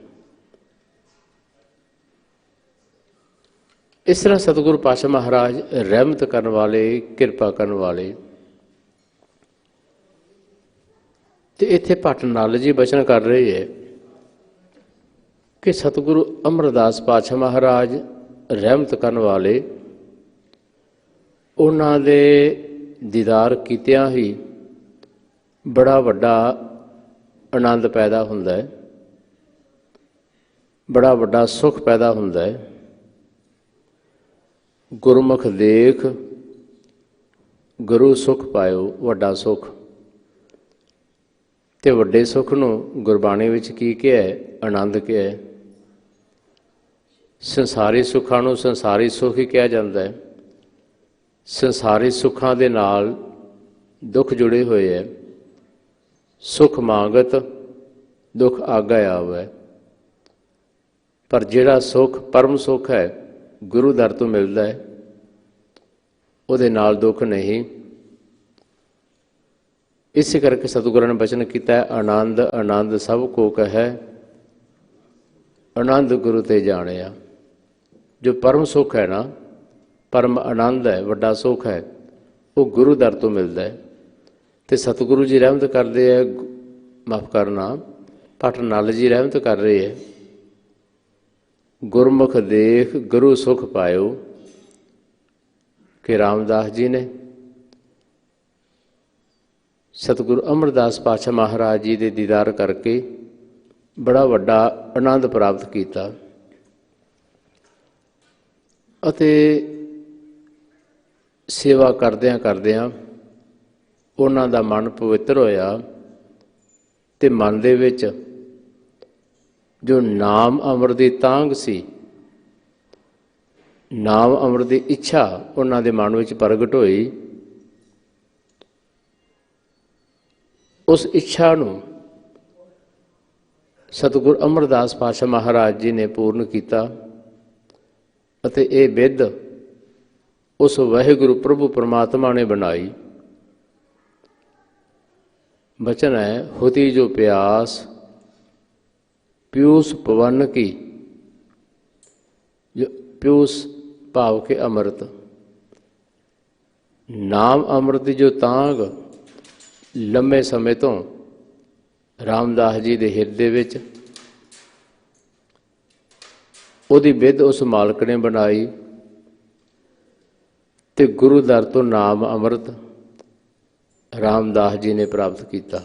ਇਸ ਤਰ੍ਹਾਂ ਸਤਿਗੁਰੂ ਪਾਤਸ਼ਾਹ ਮਹਾਰਾਜ ਰਹਿਮਤ ਕਰਨ ਵਾਲੇ, ਕਿਰਪਾ ਕਰਨ ਵਾਲੇ। ਅਤੇ ਇੱਥੇ ਭੱਟ ਨਲ ਜੀ ਬਚਨ ਕਰ ਰਹੇ ਹੈ ਕਿ ਸਤਿਗੁਰੂ ਅਮਰਦਾਸ ਪਾਤਸ਼ਾਹ ਮਹਾਰਾਜ ਰਹਿਮਤ ਕਰਨ ਵਾਲੇ, ਉਹਨਾਂ ਦੇ ਦੀਦਾਰ ਕੀਤਿਆਂ ਹੀ ਬੜਾ ਵੱਡਾ ਆਨੰਦ ਪੈਦਾ ਹੁੰਦਾ ਹੈ, ਬੜਾ ਵੱਡਾ ਸੁੱਖ ਪੈਦਾ ਹੁੰਦਾ ਹੈ। ਗੁਰਮੁਖ ਦੇਖ ਗੁਰੂ ਸੁਖ ਪਾਇਓ, ਵੱਡਾ ਸੁੱਖ। ਅਤੇ ਵੱਡੇ ਸੁੱਖ ਨੂੰ ਗੁਰਬਾਣੀ ਵਿੱਚ ਕੀ ਕਿਹਾ ਹੈ? ਆਨੰਦ ਕਿਹਾ ਹੈ। ਸੰਸਾਰੀ ਸੁੱਖਾਂ ਨੂੰ ਸੰਸਾਰੀ ਸੁੱਖ ਹੀ ਕਿਹਾ ਜਾਂਦਾ ਹੈ। ਸੰਸਾਰੀ ਸੁੱਖਾਂ ਦੇ ਨਾਲ ਦੁੱਖ ਜੁੜੇ ਹੋਏ ਹੈ। ਸੁਖ ਮੰਗਤ ਦੁੱਖ ਆਗਾ ਆਵੈ। ਪਰ ਜਿਹੜਾ ਸੁੱਖ ਪਰਮ ਸੁੱਖ ਹੈ, ਗੁਰੂ ਦਰ ਤੋਂ ਮਿਲਦਾ ਹੈ, ਉਹਦੇ ਨਾਲ ਦੁੱਖ ਨਹੀਂ। ਇਸੇ ਕਰਕੇ ਸਤਿਗੁਰਾਂ ਨੇ ਬਚਨ ਕੀਤਾ ਹੈ, ਆਨੰਦ ਆਨੰਦ ਸਭ ਕੋ ਕਹੈ, ਆਨੰਦ ਗੁਰੂ ਤੇ ਜਾਣਿਆ। ਜੋ ਪਰਮ ਸੁੱਖ ਹੈ ਨਾ, ਪਰਮ ਆਨੰਦ ਹੈ, ਵੱਡਾ ਸੁੱਖ ਹੈ, ਉਹ ਗੁਰੂ ਦਰ ਤੋਂ ਮਿਲਦਾ ਹੈ। ਅਤੇ ਸਤਿਗੁਰੂ ਜੀ ਰਹਿਮਤ ਕਰਦੇ ਹੈ, ਮਾਫ਼ ਕਰਨਾ, ਭੱਟ ਨਲ ਜੀ ਰਹਿਮਤ ਕਰ ਰਹੇ ਹੈ। ਗੁਰਮੁਖ ਦੇਖ ਗੁਰੂ ਸੁਖ ਪਾਇਓ, ਕਿ ਰਾਮਦਾਸ ਜੀ ਨੇ ਸਤਿਗੁਰੂ ਅਮਰਦਾਸ ਪਾਤਸ਼ਾਹ ਮਹਾਰਾਜ ਜੀ ਦੇ ਦੀਦਾਰ ਕਰਕੇ ਬੜਾ ਵੱਡਾ ਆਨੰਦ ਪ੍ਰਾਪਤ ਕੀਤਾ। ਅਤੇ ਸੇਵਾ ਕਰਦਿਆਂ ਕਰਦਿਆਂ ਉਹਨਾਂ ਦਾ ਮਨ ਪਵਿੱਤਰ ਹੋਇਆ ਅਤੇ ਮਨ ਦੇ ਵਿੱਚ ਜੋ ਨਾਮ ਅੰਮ੍ਰਿਤ ਦੀ ਤਾਂਘ ਸੀ, ਨਾਮ ਅੰਮ੍ਰਿਤ ਦੀ ਇੱਛਾ ਉਹਨਾਂ ਦੇ ਮਨ ਵਿੱਚ ਪ੍ਰਗਟ ਹੋਈ। उस इच्छा नूं सतगुरु अमरदास पातशाह महाराज जी ने पूर्ण किया अते ये विध उस वाहिगुरु प्रभु परमात्मा ने बनाई। वचन है, होती जो प्यास पीयूष पवन की, जो पीयूष भाव के अमृत, नाम अमृत की जो तांग लंबे समय तो रामदास जी के हिरदे विच उहदी विध उस मालक ने बनाई ते गुरु दर तो नाम अमृत रामदास जी ने प्राप्त किया।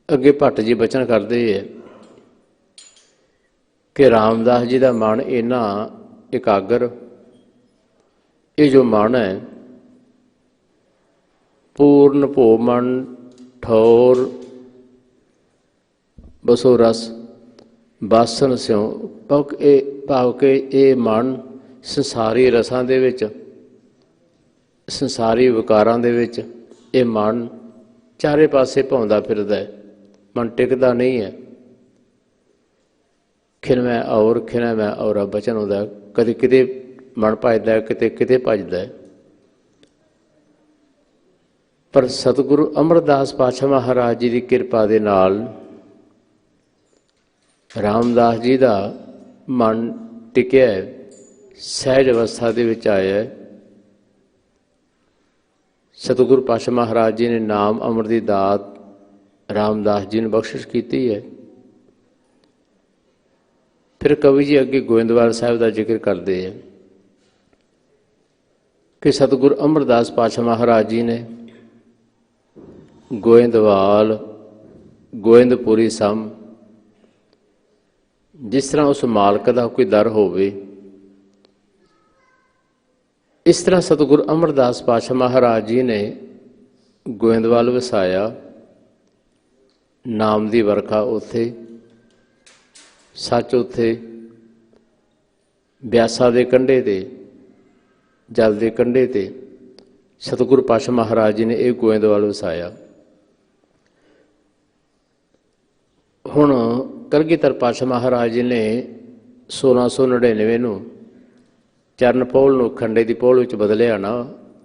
अगे भट्ट जी बचन करते हैं कि रामदास जी का मन इन्ना एकाग्र, ये जो मन है पूर्ण भोमन ठौर बसो रस बासन स्यों भाव के ये मन संसारी रसां दे विच, संसारी विकारां दे विच ये मन चारे पासे भौंदा फिरदा है, मन टिकदा नहीं है। खिन मैं और बचन होंदा, कदे किते मन भजदा है, किते किते भजदा है। पर सतगुरु अमरदास पातशाह महाराज जी की किरपा दे नाल रामदास जी का मन टिकिया है, सहज अवस्था दे विच आया है। सतगुरु पातशाह महाराज जी ने नाम अमर की दात रामदास जी ने बख्शिश की है। फिर कवि जी अगे गोविंदवाल साहब का जिक्र करते हैं कि सतगुरु अमरदास पातशाह महाराज जी ने गोविंदवाल गोविंदपुरी सम, जिस तरह उस मालक का कोई दर होवे, इस तरह सतगुरु अमरदास पातशाह महाराज जी ने गोविंदवाल वसाया। नाम की वर्खा उत्थे, सच उत्थे, ब्यासा दे कंढे ते, जल के कंढे ते सतगुरु पातशाह महाराज जी ने यह गोविंदवाल वसाया। हुण कलगीधर पातशाह महाराज जी ने 1699 नूं चरण पौल नूं खंडे की पौल विच बदलिया ना,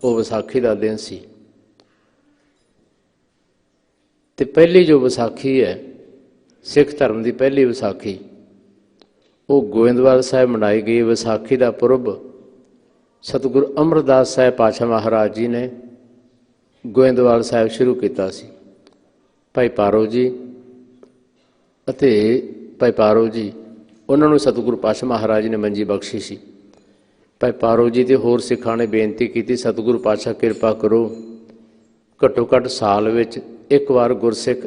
वो विसाखी का दिन सी। ते पहली जो विसाखी है सिख धर्म की पहली विसाखी, वो गोविंदवाल साहब मनाई गई। विसाखी का पुरब सतगुरु अमरदास साहब पातशाह महाराज जी ने गोविंदवाल साहब शुरू किया सी। भाई पारो जी अते भाई पारो जी, उन्होंने सतगुरु पातशाह महाराज जी ने मंजी बख्शी सी। भाई पारो जी ते होर सिखां ने बेनती की, सतगुरु पातशाह किरपा करो, घट्टो घट्ट साल विच एक बार गुरसिख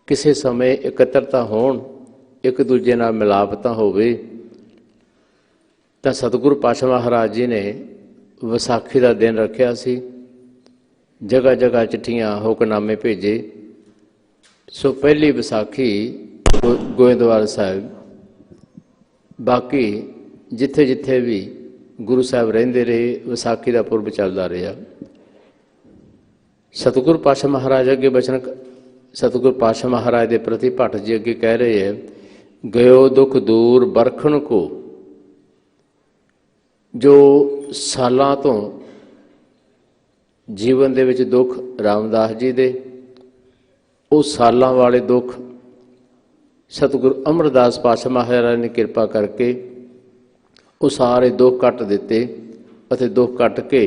किसी समय एकत्रता होण, एक दूजे नाल मिलापता होवे। तां सतगुरु पातशाह महाराज जी ने विसाखी का दिन रखिया सी। जगह जगह चिट्ठियां हुक्मनामे भेजे। सो पहली विसाखी गोविंदवाल साहब, बाकी जिथे जिथे भी गुरु साहब रहिंदे रहे विसाखी का पुरब चलता रहा। सतगुरु पातशाह महाराज अगे बचन, सतगुरु पातशाह महाराज के प्रति भट्ट जी अगे कह रहे हैं, गयो दुख दूर बरखण को, जो सालों तो जीवन दे विच दुख रामदास जी दे, वो सालों वाले दुख सतगुरु अमरदास पातशाह महाराज ने कृपा करके वो सारे दुख कट दिते अते दुख कट के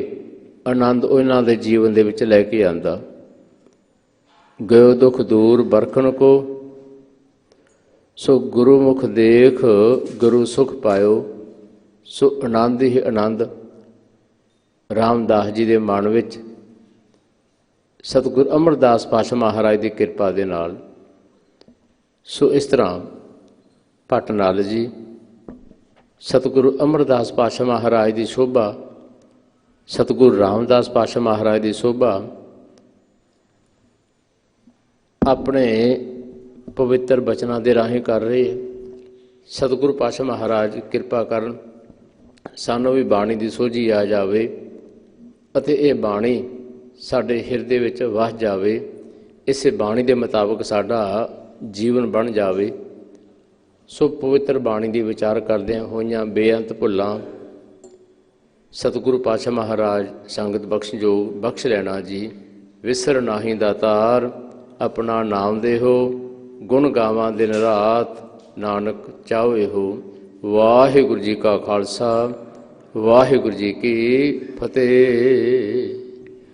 आनंद उन्हां दे जीवन दे विच लैके आंदा। गयो दुख दूर बरखण को, सो गुरु मुख देख गुरु सुख पायो। सो आनंद ही आनंद रामदास जी के मन विच सतगुरु अमरदास पातशाह महाराज की कृपा दे नाल। सो इस तरह भट्ट नाल जी सतगुरु अमरदास पातशाह महाराज की शोभा, सतगुरु रामदास पातशाह महाराज की शोभा अपने पवित्र बचनों के राही कर रहे। सतगुरु पातशाह महाराज कृपा करन सानू भी बाणी की सोझी आ जाए अते ये बाणी ਸਾਡੇ ਹਿਰਦੇ ਵਿੱਚ ਵਸ ਜਾਵੇ, ਇਸੇ ਬਾਣੀ ਦੇ ਮੁਤਾਬਕ ਸਾਡਾ ਜੀਵਨ ਬਣ ਜਾਵੇ। ਸੋ ਪਵਿੱਤਰ ਬਾਣੀ ਦੀ ਵਿਚਾਰ ਕਰਦਿਆਂ ਹੋਈਆਂ ਬੇਅੰਤ ਭੁੱਲਾਂ ਸਤਿਗੁਰੂ ਪਾਤਸ਼ਾਹ ਮਹਾਰਾਜ ਸੰਗਤ ਬਖਸ਼ਯੋਗ ਬਖਸ਼ ਲੈਣਾ ਜੀ। ਵਿਸਰ ਨਾਹੀਂ ਦਾਤਾਰ ਆਪਣਾ ਨਾਮ ਦੇਹੋ, ਗੁਣ ਗਾਵਾਂ ਦਿਨ ਰਾਤ ਨਾਨਕ ਚਾਹਵੇ ਹੋ। ਵਾਹਿਗੁਰੂ ਜੀ ਕਾ ਖਾਲਸਾ, ਵਾਹਿਗੁਰੂ ਜੀ ਕੀ ਫਤਿਹ।